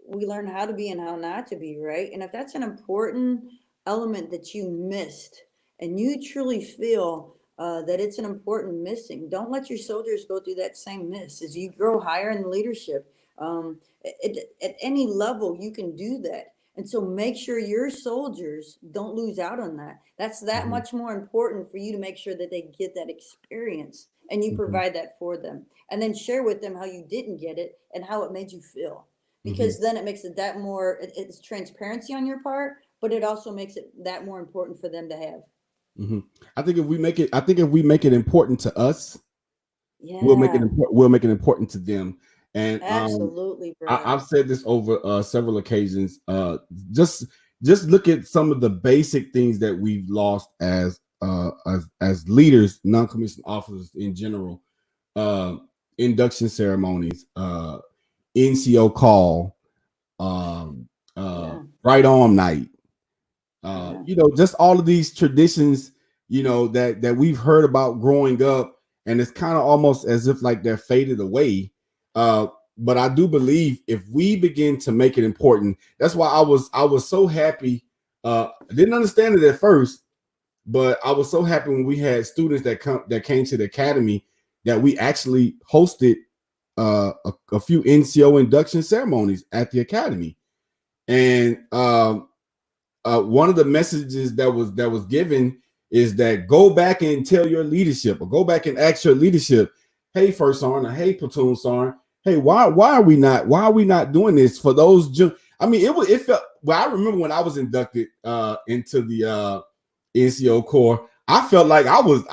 learn how to be and how not to be, right? And if that's an important element that you missed and you truly feel that it's an important missing, don't let your soldiers go through that same miss. As you grow higher in leadership, at any level, you can do that. And so make sure your soldiers don't lose out on that. That's that much more important for you to make sure that they get that experience and you provide that for them. And then share with them how you didn't get it and how it made you feel. Because then it makes it that more, it's transparency on your part, but it also makes it that more important for them to have. I think if we make it important to us, we'll make it important to them. And absolutely, I've said this over several occasions. Just look at some of the basic things that we've lost as leaders, non-commissioned officers in general. Induction ceremonies, NCO call, right on night. Just all of these traditions, that we've heard about growing up, and it's kind of almost as if like they're faded away. but I do believe if we begin to make it important, that's why I was so happy. I didn't understand it at first, but I was so happy when we had students that came to the academy that we actually hosted a few NCO induction ceremonies at the academy. And one of the messages that was given is that go back and tell your leadership, or go back and ask your leadership, hey, first sergeant, or hey, platoon sergeant, hey, why are we not doing this for those? I mean, it felt. Well, I remember when I was inducted into the NCO Corps, I felt like I was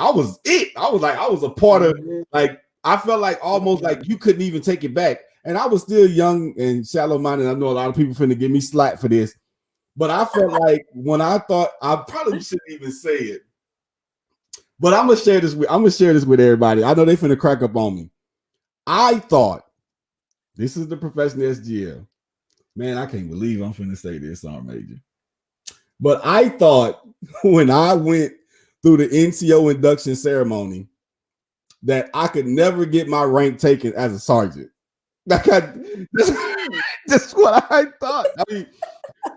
it. I was like I was a part of, like, I felt like almost like you couldn't even take it back. And I was still young and shallow minded. I know a lot of people finna give me slack for this, but I felt like when I thought, I probably shouldn't even say it, but I'm gonna share this with everybody. I know they finna crack up on me. I thought, this is the professional SGL. Man, I can't believe I'm finna say this, Sergeant Major. But I thought when I went through the NCO induction ceremony that I could never get my rank taken as a sergeant. Like that's what I thought.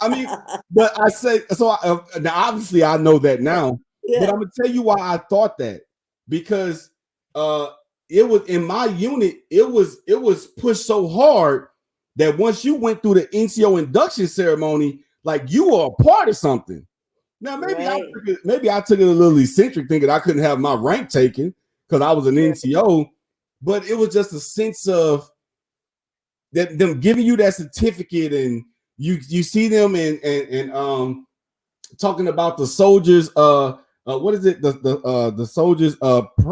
I mean, but I say so. Now, obviously, I know that now. Yeah. But I'm gonna tell you why I thought that, because it was in my unit. It was pushed so hard that once you went through the NCO induction ceremony, like you were a part of something. Now maybe I took it a little eccentric, thinking I couldn't have my rank taken because I was an NCO, but it was just a sense of that them giving you that certificate, and you see them and talking about the soldiers what is it, the soldiers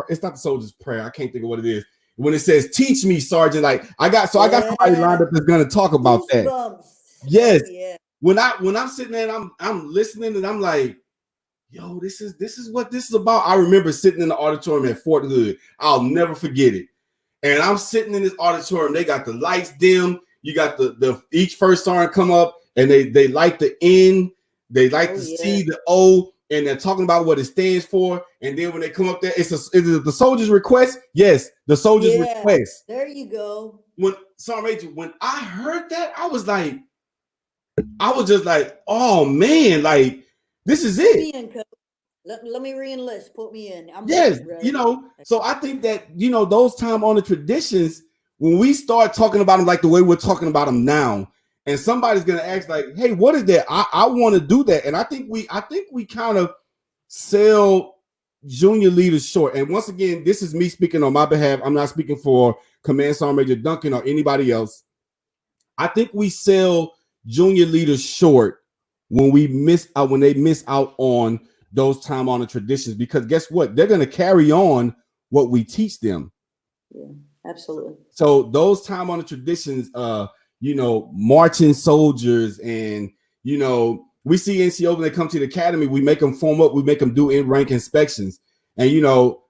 it's not the soldiers prayer, I can't think of what it is, when it says teach me sergeant, like I got somebody lined up that's going to talk about that. Yes. When I'm sitting there and I'm listening and I'm like, yo, this is what this is about. I remember sitting in the auditorium at Fort Hood. I'll never forget it. And I'm sitting in this auditorium. They got the lights dim. You got the each first sergeant come up and they light the N. They like to see the O, and they're talking about what it stands for. And then when they come up there, is it the soldier's request? Yes, the soldier's request. There you go. When Sergeant Major, when I heard that, I was just like, oh man, like this is it. Let me re-enlist. Put me in. Yes, so I think that, those time on the traditions, when we start talking about them like the way we're talking about them now, and somebody's gonna ask like, hey, what is that? I want to do that. And I think we kind of sell junior leaders short. And once again, this is me speaking on my behalf. I'm not speaking for Command Sergeant Major Duncan or anybody else. I think we sell junior leaders short when they miss out on those time honored traditions, because guess what? They're going to carry on what we teach them. Yeah, absolutely. So those time honored traditions, marching soldiers, and we see NCO when they come to the academy, we make them form up, we make them do in-rank inspections, and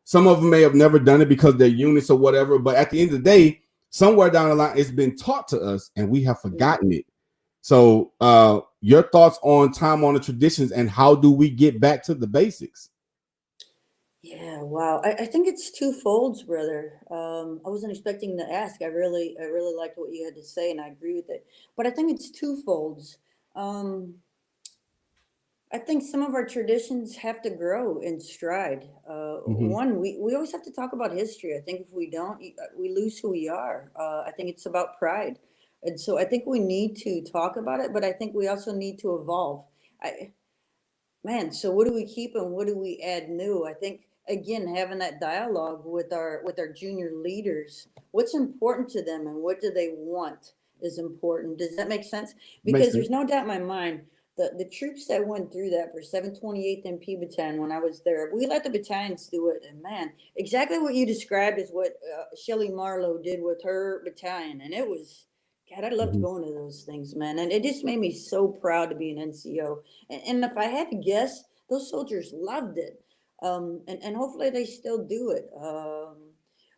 some of them may have never done it because they're units or whatever, but at the end of the day, somewhere down the line, it's been taught to us and we have forgotten it. So your thoughts on time honored traditions and how do we get back to the basics? Yeah, wow. I think it's twofold, brother. I wasn't expecting to ask. I really liked what you had to say, and I agree with it. But I think it's twofold. I think some of our traditions have to grow in stride. One, we always have to talk about history. I think if we don't, we lose who we are. I think it's about pride. And so I think we need to talk about it, but I think we also need to evolve. So what do we keep and what do we add new? I think, again, having that dialogue with our junior leaders, what's important to them and what do they want is important. Does that make sense? Because there's no doubt in my mind, the troops that went through that for 728th MP Battalion, when I was there, we let the battalions do it. And man, exactly what you described is what Shelly Marlowe did with her battalion. And it was, God, I loved going to those things, man. And it just made me so proud to be an NCO. And if I had to guess, those soldiers loved it. And hopefully they still do it.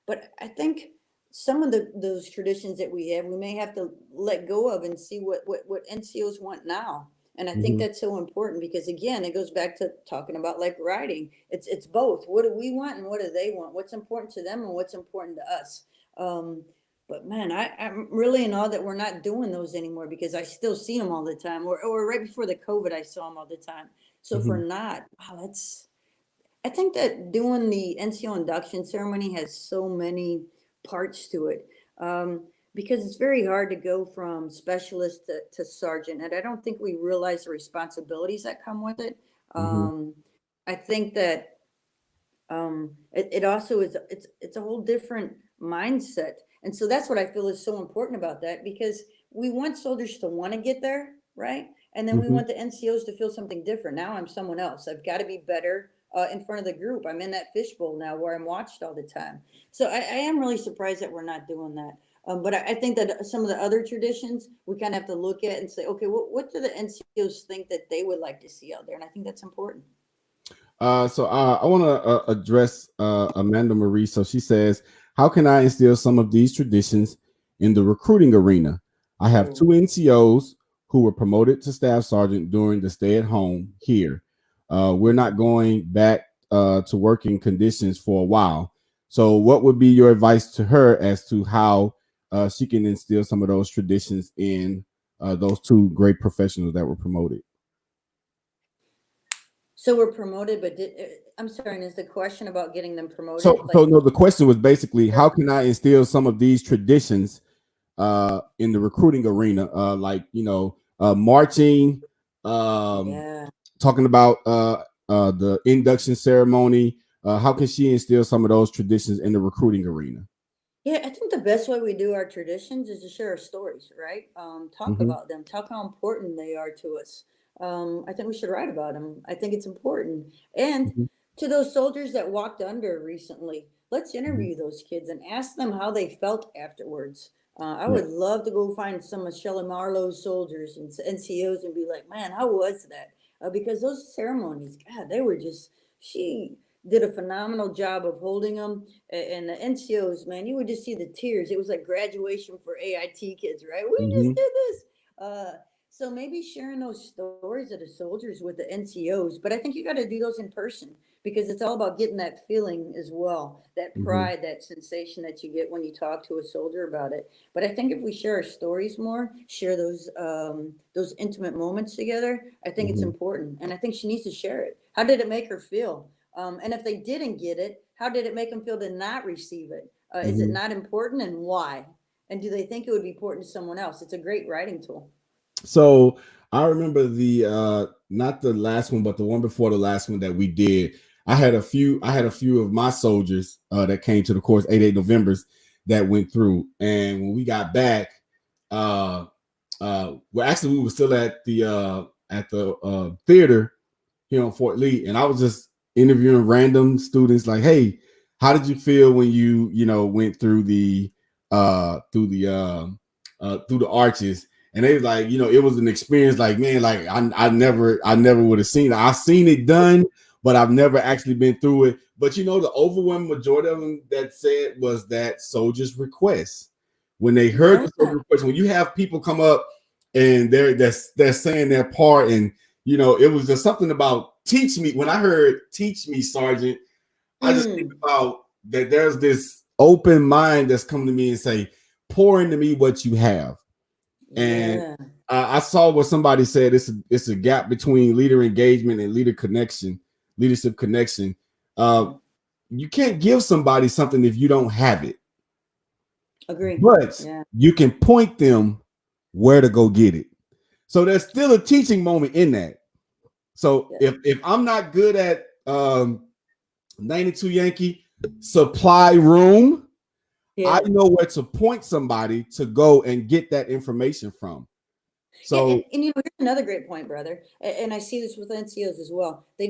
But I think some of those traditions that we have, we may have to let go of and see what NCOs want now. And I think that's so important because, again, it goes back to talking about like writing. It's both. What do we want and what do they want? What's important to them and what's important to us? But man, I'm really in awe that we're not doing those anymore because I still see them all the time. Or right before the COVID, I saw them all the time. So if we're Mhm, not, wow, that's, I think that doing the NCO induction ceremony has so many parts to it, because it's very hard to go from specialist to sergeant, and I don't think we realize the responsibilities that come with it. mhm, Um, I think that it also is it's a whole different mindset, and so that's what I feel is so important about that, because we want soldiers to want to get there, right? And then we mhm. want the NCOs to feel something different. Now I'm someone else. I've got to be better in front of the group. I'm in that fishbowl now where I'm watched all the time. So I am really surprised that we're not doing that. But I think that some of the other traditions we kind of have to look at and say, okay, what do the NCOs think that they would like to see out there? And I think that's important. I want to address Amanda Marie. So she says, "How can I instill some of these traditions in the recruiting arena? I have Oh. two NCOs who were promoted to staff sergeant during the stay at home here. We're not going back to working conditions for a while. So, what would be your advice to her as to how she can instill some of those traditions in those two great professionals that were promoted?" So we're promoted, but I'm sorry, and is the question about getting them promoted? So Like, no, the question was basically, how can I instill some of these traditions in the recruiting arena, like marching, um, yeah. talking about the induction ceremony. How can she instill some of those traditions in the recruiting arena? Yeah, I think the best way we do our traditions is to share our stories, right? Talk Hmm. about them, talk how important they are to us. I think we should write about them. I think it's important. And Hmm. to those soldiers that walked under recently, let's Hmm. interview those kids and ask them how they felt afterwards. I Yeah. would love to go find some of Shelley Marlowe's soldiers and NCOs and be like, man, how was that? Because those ceremonies, God, they were just, she did a phenomenal job of holding them. And the NCOs, man, you would just see the tears. It was like graduation for AIT kids, right? We just Hmm. did this. So maybe sharing those stories of the soldiers with the NCOs, but I think you got to do those in person because it's all about getting that feeling as well, that Hmm. pride, that sensation that you get when you talk to a soldier about it. But I think if we share our stories more, share those intimate moments together, I think it's Hmm. important, and I think she needs to share it. How did it make her feel? And if they didn't get it, how did it make them feel to not receive it? Is it Hmm. not important, and why? And do they think it would be important to someone else? It's a great writing tool. So I remember the not the last one, but the one before the last one that we did. I had a few of my soldiers that came to the course, 88 Novembers, that went through. And when we got back, well, actually we were still at the theater here on Fort Lee, and I was just interviewing random students like, hey, how did you feel when went through the arches? And they was like, it was an experience like, man, like I never would have seen it. I've seen it done, but I've never actually been through it. But the overwhelming majority of them that said was that soldiers' request. When they heard Yeah. the soldier request, when you have people come up and they're saying their part, and it was just something about teach me. When I heard teach me, Sergeant, I just think Mm, about that there's this open mind that's coming to me and say, pour into me what you have. And yeah. I saw what somebody said. It's a gap between leader engagement and leadership connection. Uh, Yeah. you can't give somebody something if you don't have it, Agree. but Yeah. you can point them where to go get it. So there's still a teaching moment in that. So Yeah. if I'm not good at 92 Yankee supply room, I Yeah. know where to point somebody to go and get that information from. Yeah, So and here's another great point, brother. And I see this with NCOs as well. They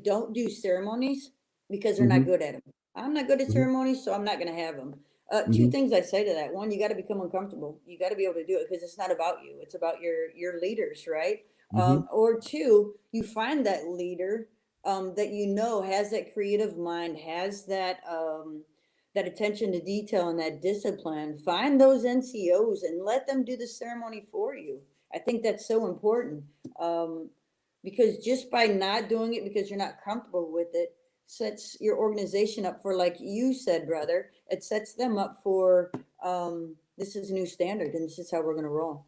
don't do ceremonies because they're not mhm, good at them. I'm not good at mhm, ceremonies, so I'm not going to have them. Two mhm, things I say to that: one, you got to become uncomfortable. You got to be able to do it because it's not about you; it's about your leaders, right? mhm, Or two, you find that leader that has that creative mind, has that attention to detail and that discipline. Find those NCOs and let them do the ceremony for you. I think that's so important, um, because just by not doing it because you're not comfortable with it sets your organization up for, like you said, brother, it sets them up for this is a new standard, and this is how we're going to roll.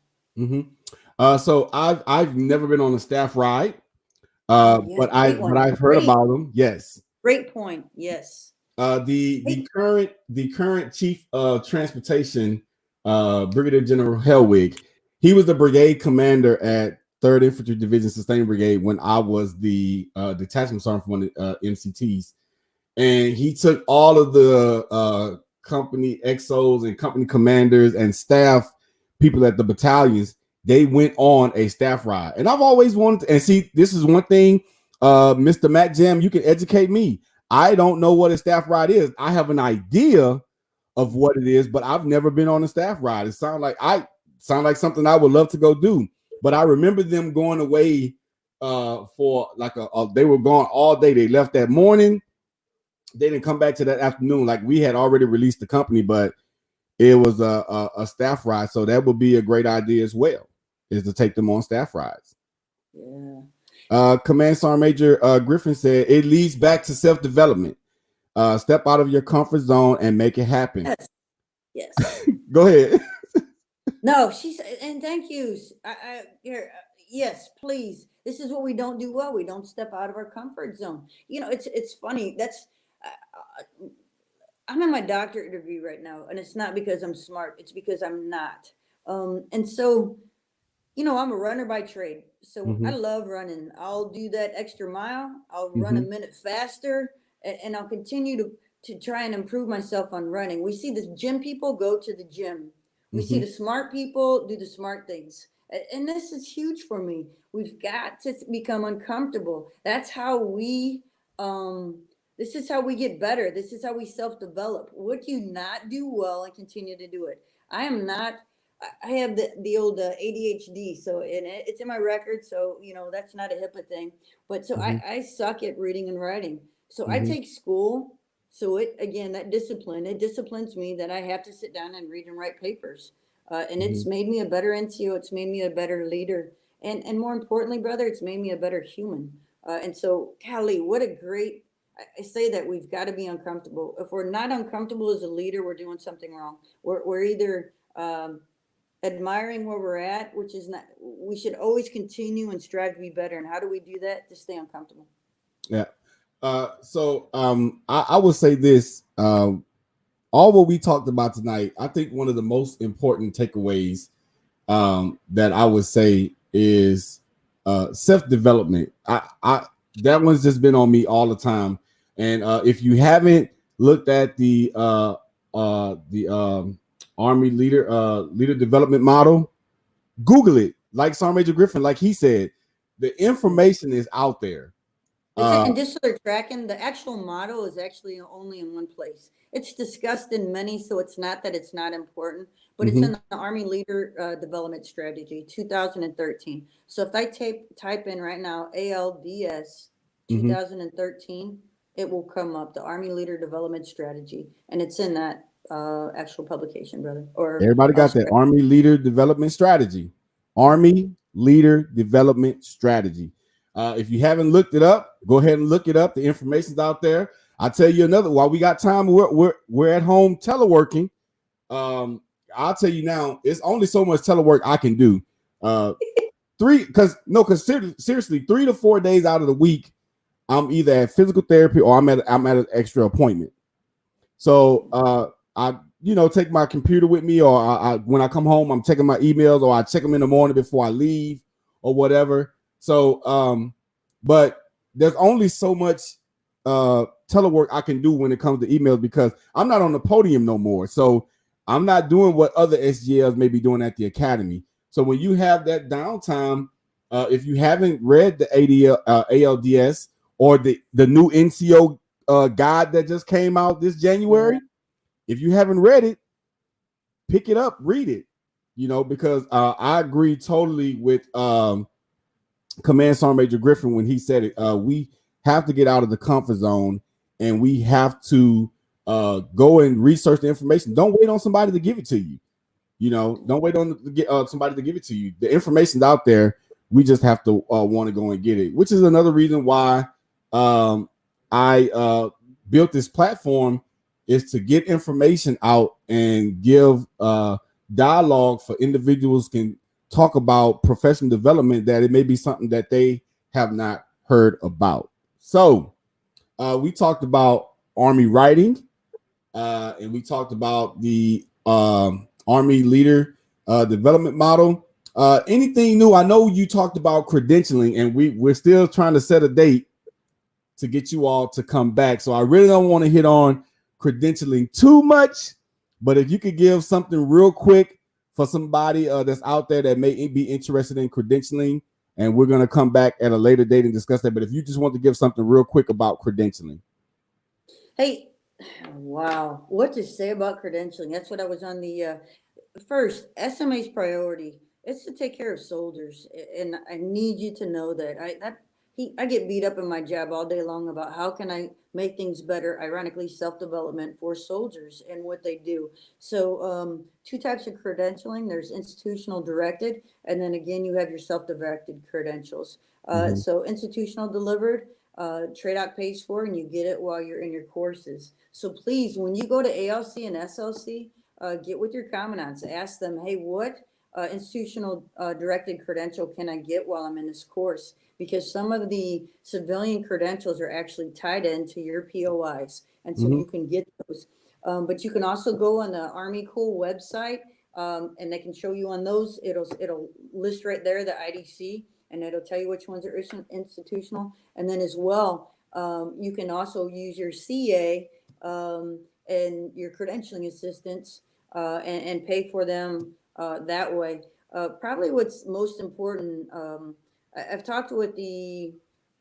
So I've never been on a staff ride, Yes, but great one. I've heard about them. Yes. Great point. Yes. The current chief of transportation, Brigadier General Hellwig, he was the brigade commander at 3rd Infantry Division Sustained Brigade when I was the detachment sergeant for one of the MCTs, and he took all of the company XOs and company commanders and staff people at the battalions. They went on a staff ride, and I've always wanted to, and see, this is one thing, Mr. Matt Jam, you can educate me. I don't know what a staff ride is. I have an idea of what it is, but I've never been on a staff ride. It sounds like something I would love to go do. But I remember them going away for like they were gone all day. They left that morning. They didn't come back to that afternoon. Like, we had already released the company, but it was a staff ride. So that would be a great idea as well, is to take them on staff rides. Yeah. Command Sergeant Major Griffin said it leads back to self-development. Step out of your comfort zone and make it happen. Yes. Yes. Go ahead. No, she said, and thank you. Yes, please. This is what we don't do well. We don't step out of our comfort zone. You know, it's funny. I'm in my doctorate degree right now, and it's not because I'm smart. It's because I'm not. And so, you know, I'm a runner by trade. So I love running. I'll do that extra mile. I'll run a minute faster, and I'll continue to try and improve myself on running. We see the gym people go to the gym. We see the smart people do the smart things. And this is huge for me. We've got to become uncomfortable. That's how this is how we get better. This is how we self-develop. What do you not do well and continue to do it? I have the old ADHD, so it's in my record. So, you know, that's not a HIPAA thing. But so I suck at reading and writing. So I take school. So that disciplines me that I have to sit down and read and write papers. And it's made me a better NCO. It's made me a better leader. And more importantly, brother, it's made me a better human. And so, Callie, I say that we've got to be uncomfortable. If we're not uncomfortable as a leader, we're doing something wrong. We're either admiring where we're at, which is not, we should always continue and strive to be better. And how do we do that? To stay uncomfortable. Yeah. So I will say this, all what we talked about tonight, I think one of the most important takeaways that I would say is self-development. That one's just been on me all the time. And if you haven't looked at the Army leader development model, Google it. Like Sergeant Major Griffin, like he said, the information is out there. And just so they're tracking, the actual model is actually only in one place. It's discussed in many, so it's not that it's not important, but it's in the Army Leader Development Strategy 2013. So if I type in right now ALDS 2013, it will come up, the Army Leader Development Strategy, and it's in that actual publication, brother. Or everybody got that Army Leader Development Strategy. Army Leader Development Strategy. If you haven't looked it up, go ahead and look it up. The information's out there. I'll tell you another. While we got time, we're at home teleworking. I'll tell you now, it's only so much telework I can do. Seriously, 3 to 4 days out of the week, I'm either at physical therapy or I'm at an extra appointment. So I take my computer with me, or when I come home, I'm checking my emails, or I check them in the morning before I leave, or whatever. So, but there's only so much telework I can do when it comes to emails, because I'm not on the podium no more. So I'm not doing what other SGLs may be doing at the academy. So when you have that downtime, if you haven't read the ALDS or the new NCO guide that just came out this January, if you haven't read it, pick it up, read it, because I agree totally with Command Sergeant Major Griffin when he said it. We have to get out of the comfort zone, and we have to go and research the information. Don't wait on somebody to give it to you. Don't wait on somebody to give it to you. The information's out there. We just have to want to go and get it, which is another reason why I built this platform is to get information out and give dialogue for individuals can talk about professional development, that it may be something that they have not heard about. So we talked about Army writing, and we talked about the Army leader development model. Anything new? I know you talked about credentialing, and we're still trying to set a date to get you all to come back. So I really don't want to hit on credentialing too much, but if you could give something real quick for somebody that's out there that may be interested in credentialing, and we're going to come back at a later date and discuss that. But if you just want to give something real quick about credentialing. Hey, wow, what to say about credentialing? That's what I was on the first. SMA's priority is to take care of soldiers, and I need you to know that I get beat up in my job all day long about how can I make things better. Ironically, self development for soldiers and what they do. So, two types of credentialing. There's institutional directed, and then again, you have your self directed credentials. So institutional delivered, TRADOC pays for, and you get it while you're in your courses. So please, when you go to ALC and SLC, get with your commandants. Ask them, hey, what institutional directed credential can I get while I'm in this course? Because some of the civilian credentials are actually tied into your POIs, and so you can get those. But you can also go on the Army Cool website, and they can show you on those. It'll list right there the IDC, and it'll tell you which ones are institutional. And then as well, you can also use your CA and your credentialing assistants and pay for them that way. Probably what's most important, I've talked with the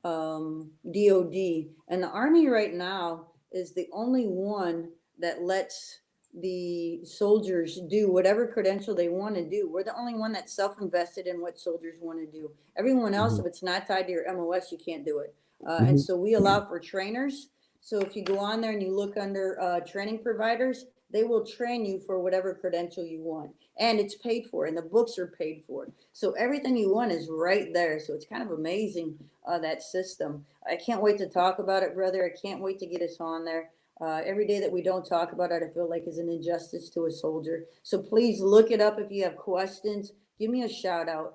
DOD, and the Army right now is the only one that lets the soldiers do whatever credential they want to do. We're the only one that's self-invested in what soldiers want to do. Everyone else, if it's not tied to your MOS, you can't do it. And so we allow for trainers. So if you go on there and you look under training providers, they will train you for whatever credential you want. And it's paid for, and the books are paid for. So everything you want is right there. So it's kind of amazing, that system. I can't wait to talk about it, brother. I can't wait to get us on there. Every day that we don't talk about it, I feel like is an injustice to a soldier. So please look it up if you have questions. Give me a shout out.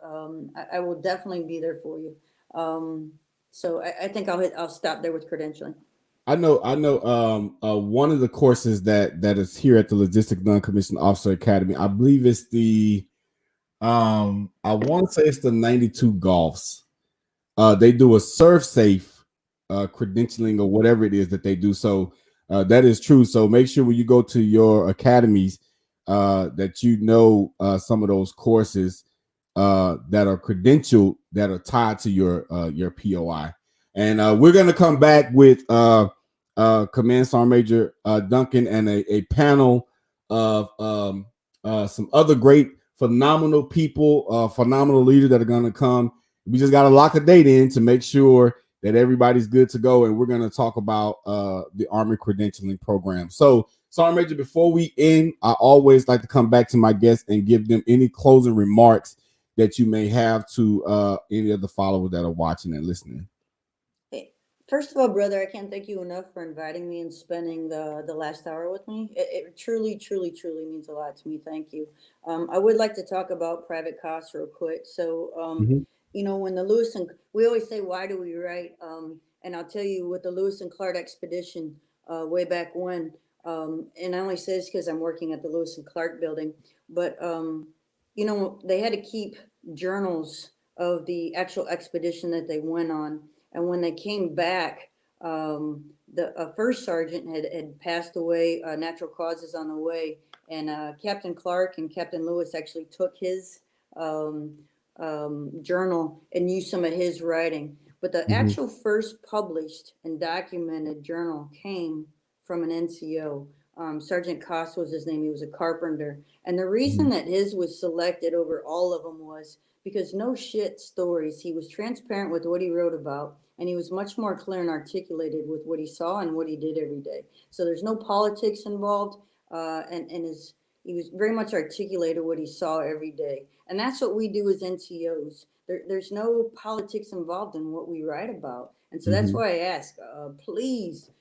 I will definitely be there for you. So I think I'll stop there with credentialing. I know. One of the courses that is here at the Logistic Non-Commissioned Officer Academy, I believe it's the, I want to say it's the 92 Golfs. They do a serve safe credentialing or whatever it is that they do. So that is true. So make sure when you go to your academies that you know some of those courses that are credentialed, that are tied to your POI. And we're going to come back with Command Sergeant Major Duncan and a panel of some other great, phenomenal people, phenomenal leaders that are going to come. We just got to lock a date in to make sure that everybody's good to go. And we're going to talk about the Army credentialing program. So, Sergeant Major, before we end, I always like to come back to my guests and give them any closing remarks that you may have to any of the followers that are watching and listening. Hey, first of all, brother, I can't thank you enough for inviting me and spending the last hour with me. It truly, truly, truly means a lot to me. Thank you. I would like to talk about private costs real quick. So, when the Lewis and we always say, why do we write? And I'll tell you, with the Lewis and Clark expedition way back when, and I only say this because I'm working at the Lewis and Clark building, but they had to keep journals of the actual expedition that they went on. And when they came back, the first sergeant had passed away, natural causes on the way. And Captain Clark and Captain Lewis actually took his journal and used some of his writing. But the actual first published and documented journal came from an NCO. Sergeant Koss was his name. He was a carpenter. And the reason that his was selected over all of them was because no shit stories. He was transparent with what he wrote about, and he was much more clear and articulated with what he saw and what he did every day. So there's no politics involved, and he was very much articulated what he saw every day. And that's what we do as NCOs. There's no politics involved in what we write about. And so that's why I ask, please,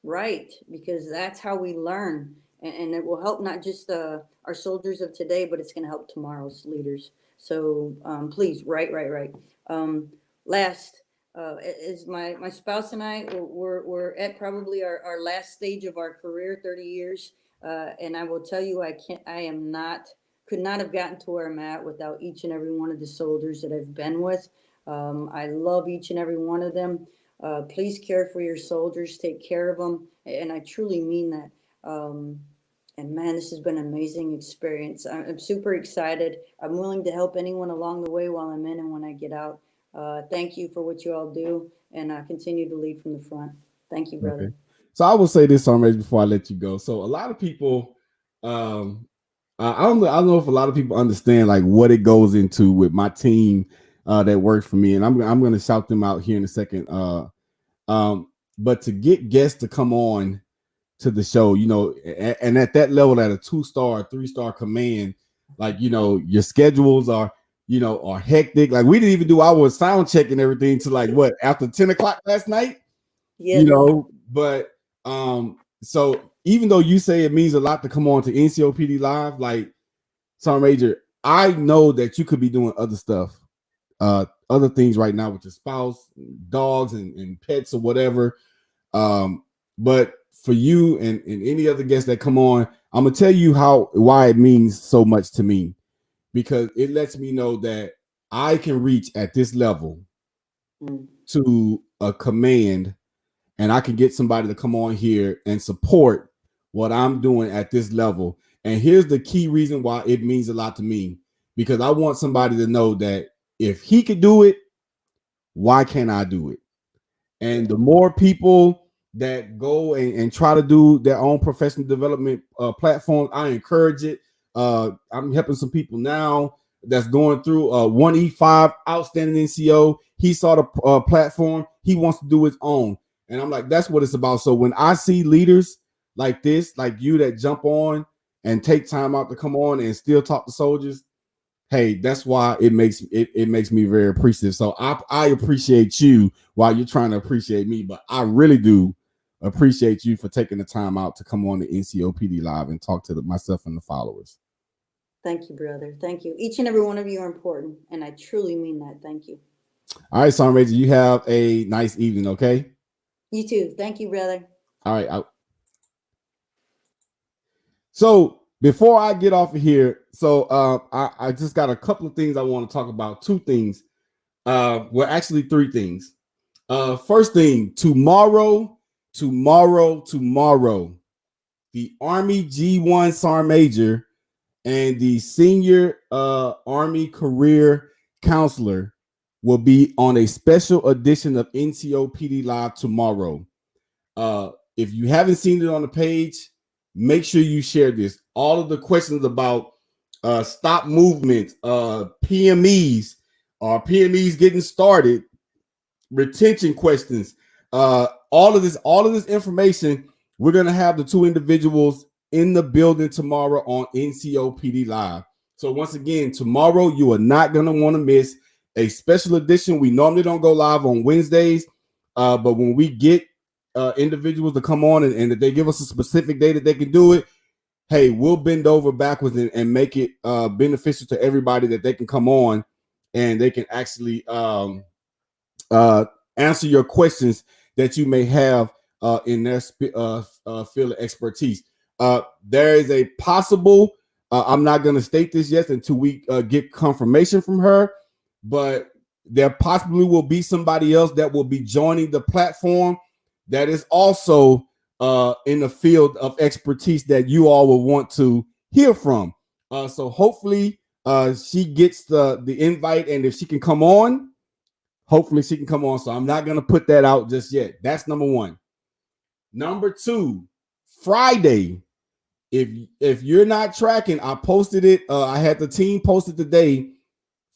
Right, because that's how we learn, and it will help not just our soldiers of today, but it's going to help tomorrow's leaders. So please, right. Um, last is my spouse and I. We're at probably our last stage of our career, 30 years, and I will tell you, I am not could not have gotten to where I'm at without each and every one of the soldiers that I've been with. I love each and every one of them. Please care for your soldiers, take care of them, and I truly mean that. And man, this has been an amazing experience. I'm super excited. I'm willing to help anyone along the way while I'm in and when I get out. Thank you for what you all do, and continue to lead from the front. Thank you, brother. Okay. So I will say this, Armage, before I let you go. So a lot of people, um, I don't know if a lot of people understand like what it goes into with my team that works for me, and I'm going to shout them out here in a second. But to get guests to come on to the show, you know, and at that level, at a 2-star, 3-star command, like, you know, your schedules are, you know, are hectic. Like we didn't even do our sound check and everything to like what after 10 o'clock last night, Yes. you know, but so even though you say it means a lot to come on to NCOPD Live, like Sergeant Major, I know that you could be doing other stuff, other things right now with your spouse, dogs and pets or whatever. But for you and any other guests that come on, I'm gonna tell you why it means so much to me, because it lets me know that I can reach at this level to a command, and I can get somebody to come on here and support what I'm doing at this level. And here's the key reason why it means a lot to me, because I want somebody to know that if he could do it, why can't I do it? And the more people that go and try to do their own professional development platforms, I encourage it. I'm helping some people now that's going through 1E5 outstanding NCO. He saw the platform. He wants to do his own. And I'm like, that's what it's about. So when I see leaders like this, like you, that jump on and take time out to come on and still talk to soldiers, hey, that's why it makes me very appreciative. So I appreciate you while you're trying to appreciate me, but I really do appreciate you for taking the time out to come on the NCOPD Live and talk to myself and the followers. Thank you, brother. Thank you. Each and every one of you are important, and I truly mean that. Thank you. All right, Sergeant Major, you have a nice evening, okay? You too. Thank you, brother. All right. So before I get off of here, so I just got a couple of things I want to talk about. 2 things. Well, actually 3 things. First thing, tomorrow, the Army G1 Sergeant Major and the Senior Army Career Counselor will be on a special edition of NCOPD Live tomorrow. If you haven't seen it on the page, make sure you share this. All of the questions about stop movement, PMEs, or PMEs getting started, retention questions, all of this information. We're gonna have the 2 individuals in the building tomorrow on NCOPD Live. So once again, tomorrow you are not gonna want to miss a special edition. We normally don't go live on Wednesdays, but when we get individuals to come on and that they give us a specific day that they can do it, hey, we'll bend over backwards and make it beneficial to everybody, that they can come on and they can actually answer your questions that you may have in their field of expertise. There is a possible, I'm not going to state this yet until we get confirmation from her, but there possibly will be somebody else that will be joining the platform that is also in the field of expertise that you all will want to hear from. So hopefully she gets the invite, and if she can come on, hopefully she can come on. So I'm not going to put that out just yet. That's number 1. Number 2, Friday. If you're not tracking, I posted it. I had the team posted today.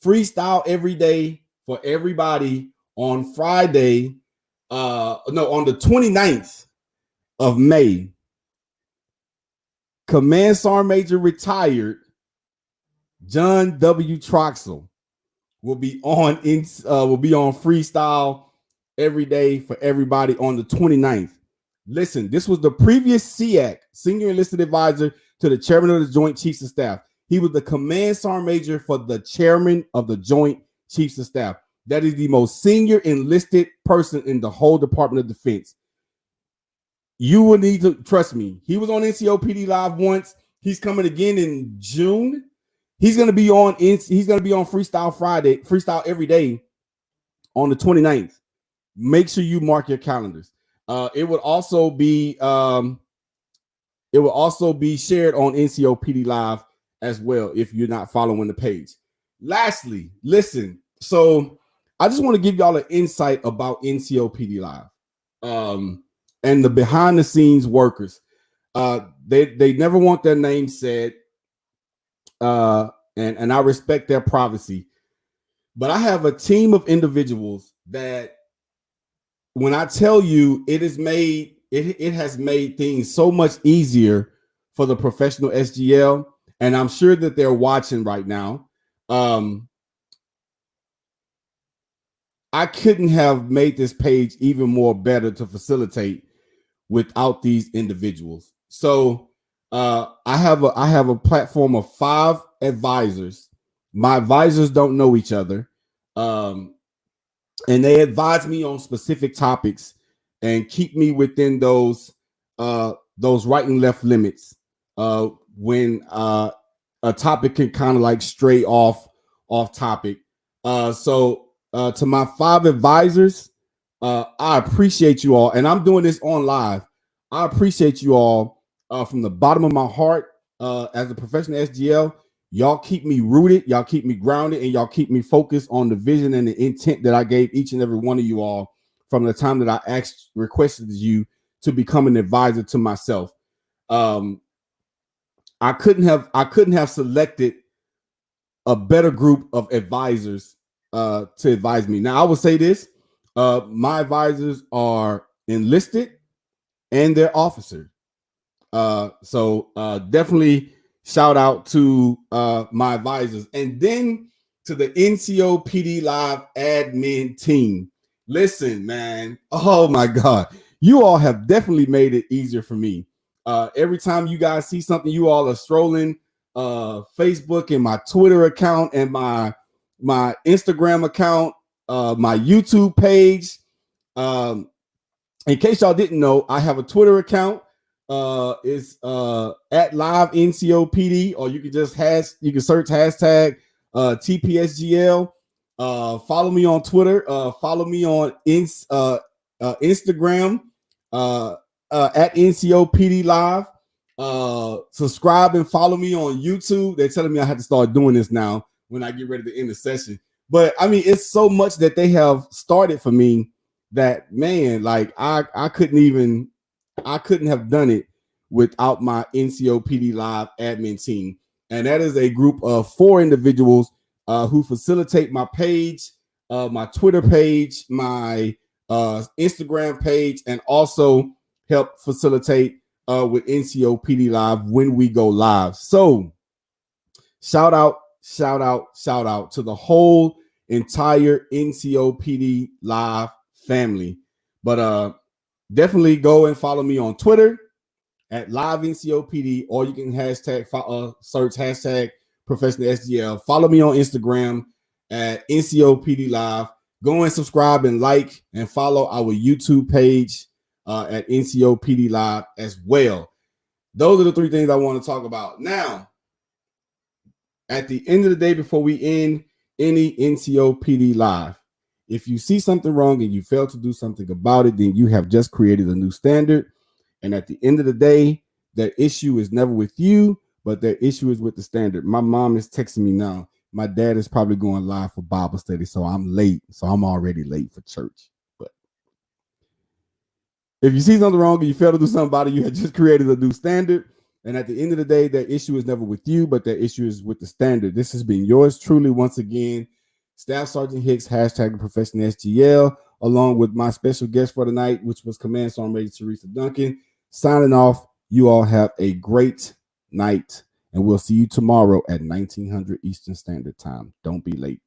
Freestyle every day for everybody on Friday. On the 29th of May. Command Sergeant Major retired John W. Troxel will be on freestyle every day for everybody on the 29th. Listen, this was the previous SEAC, Senior Enlisted Advisor to the Chairman of the Joint Chiefs of Staff. He was the Command Sergeant Major for the Chairman of the Joint Chiefs of Staff. That is the most senior enlisted person in the whole Department of Defense. You will need to trust me. He was on NCOPD Live once. He's coming again in June. He's going to be on Freestyle Friday, Freestyle every day on the 29th. Make sure you mark your calendars. It would also be shared on NCOPD Live as well if you're not following the page. Lastly, listen. So I just want to give y'all an insight about NCOPD Live and the behind the scenes workers. They never want their name said, and I respect their privacy. But I have a team of individuals that, when I tell you, it has made things so much easier for the professional SGL, and I'm sure that they're watching right now. I couldn't have made this page even more better to facilitate without these individuals. So I have a platform of 5 advisors. My advisors don't know each other. And they advise me on specific topics and keep me within those right and left limits when a topic can kind of like stray off topic. So to my 5 advisors, I appreciate you all, and I'm doing this on live. I appreciate you all from the bottom of my heart. As a professional SGL, y'all keep me rooted, y'all keep me grounded, and y'all keep me focused on the vision and the intent that I gave each and every one of you all from the time that I requested you to become an advisor to myself. I couldn't have selected a better group of advisors to advise me. Now, I will say this: my advisors are enlisted and they're officers. So definitely shout out to my advisors, and then to the NCOPD Live admin team. Listen, man. Oh my God. You all have definitely made it easier for me. Every time you guys see something, you all are strolling Facebook and my Twitter account and my Instagram account, my YouTube page. In case y'all didn't know, I have a Twitter account. It's at live NCOPD, or you can just search hashtag TPSGL. Follow me on Twitter. Follow me on Instagram at NCOPD Live. Subscribe and follow me on YouTube. They're telling me I have to start doing this now when I get ready to end the session. But I mean, it's so much that they have started for me that, man, like I couldn't have done it without my NCOPD Live admin team. And that is a group of 4 individuals who facilitate my page, my Twitter page, my Instagram page, and also help facilitate with NCOPD Live when we go live. So shout out to the whole entire NCOPD Live family. But definitely go and follow me on Twitter at live NCOPD, or you can search hashtag professional SGL. Follow me on Instagram at NCOPD Live. Go and subscribe and like and follow our YouTube page at NCOPD Live as well. Those are the 3 things I want to talk about. Now, at the end of the day, before we end any NCOPD Live, if you see something wrong and you fail to do something about it, then you have just created a new standard. And at the end of the day, their issue is never with you, but their issue is with the standard. My mom is texting me now. My dad is probably going live for Bible study, so I'm late. So I'm already late for church. But if you see something wrong and you fail to do something about it, you have just created a new standard. And at the end of the day, their issue is never with you, but their issue is with the standard. This has been yours truly, once again, Staff Sergeant Hicks, hashtag professional SGL, along with my special guest for tonight, which was Command Sergeant Major Teresa Duncan. Signing off. You all have a great night, and we'll see you tomorrow at 1900 Eastern Standard Time. Don't be late.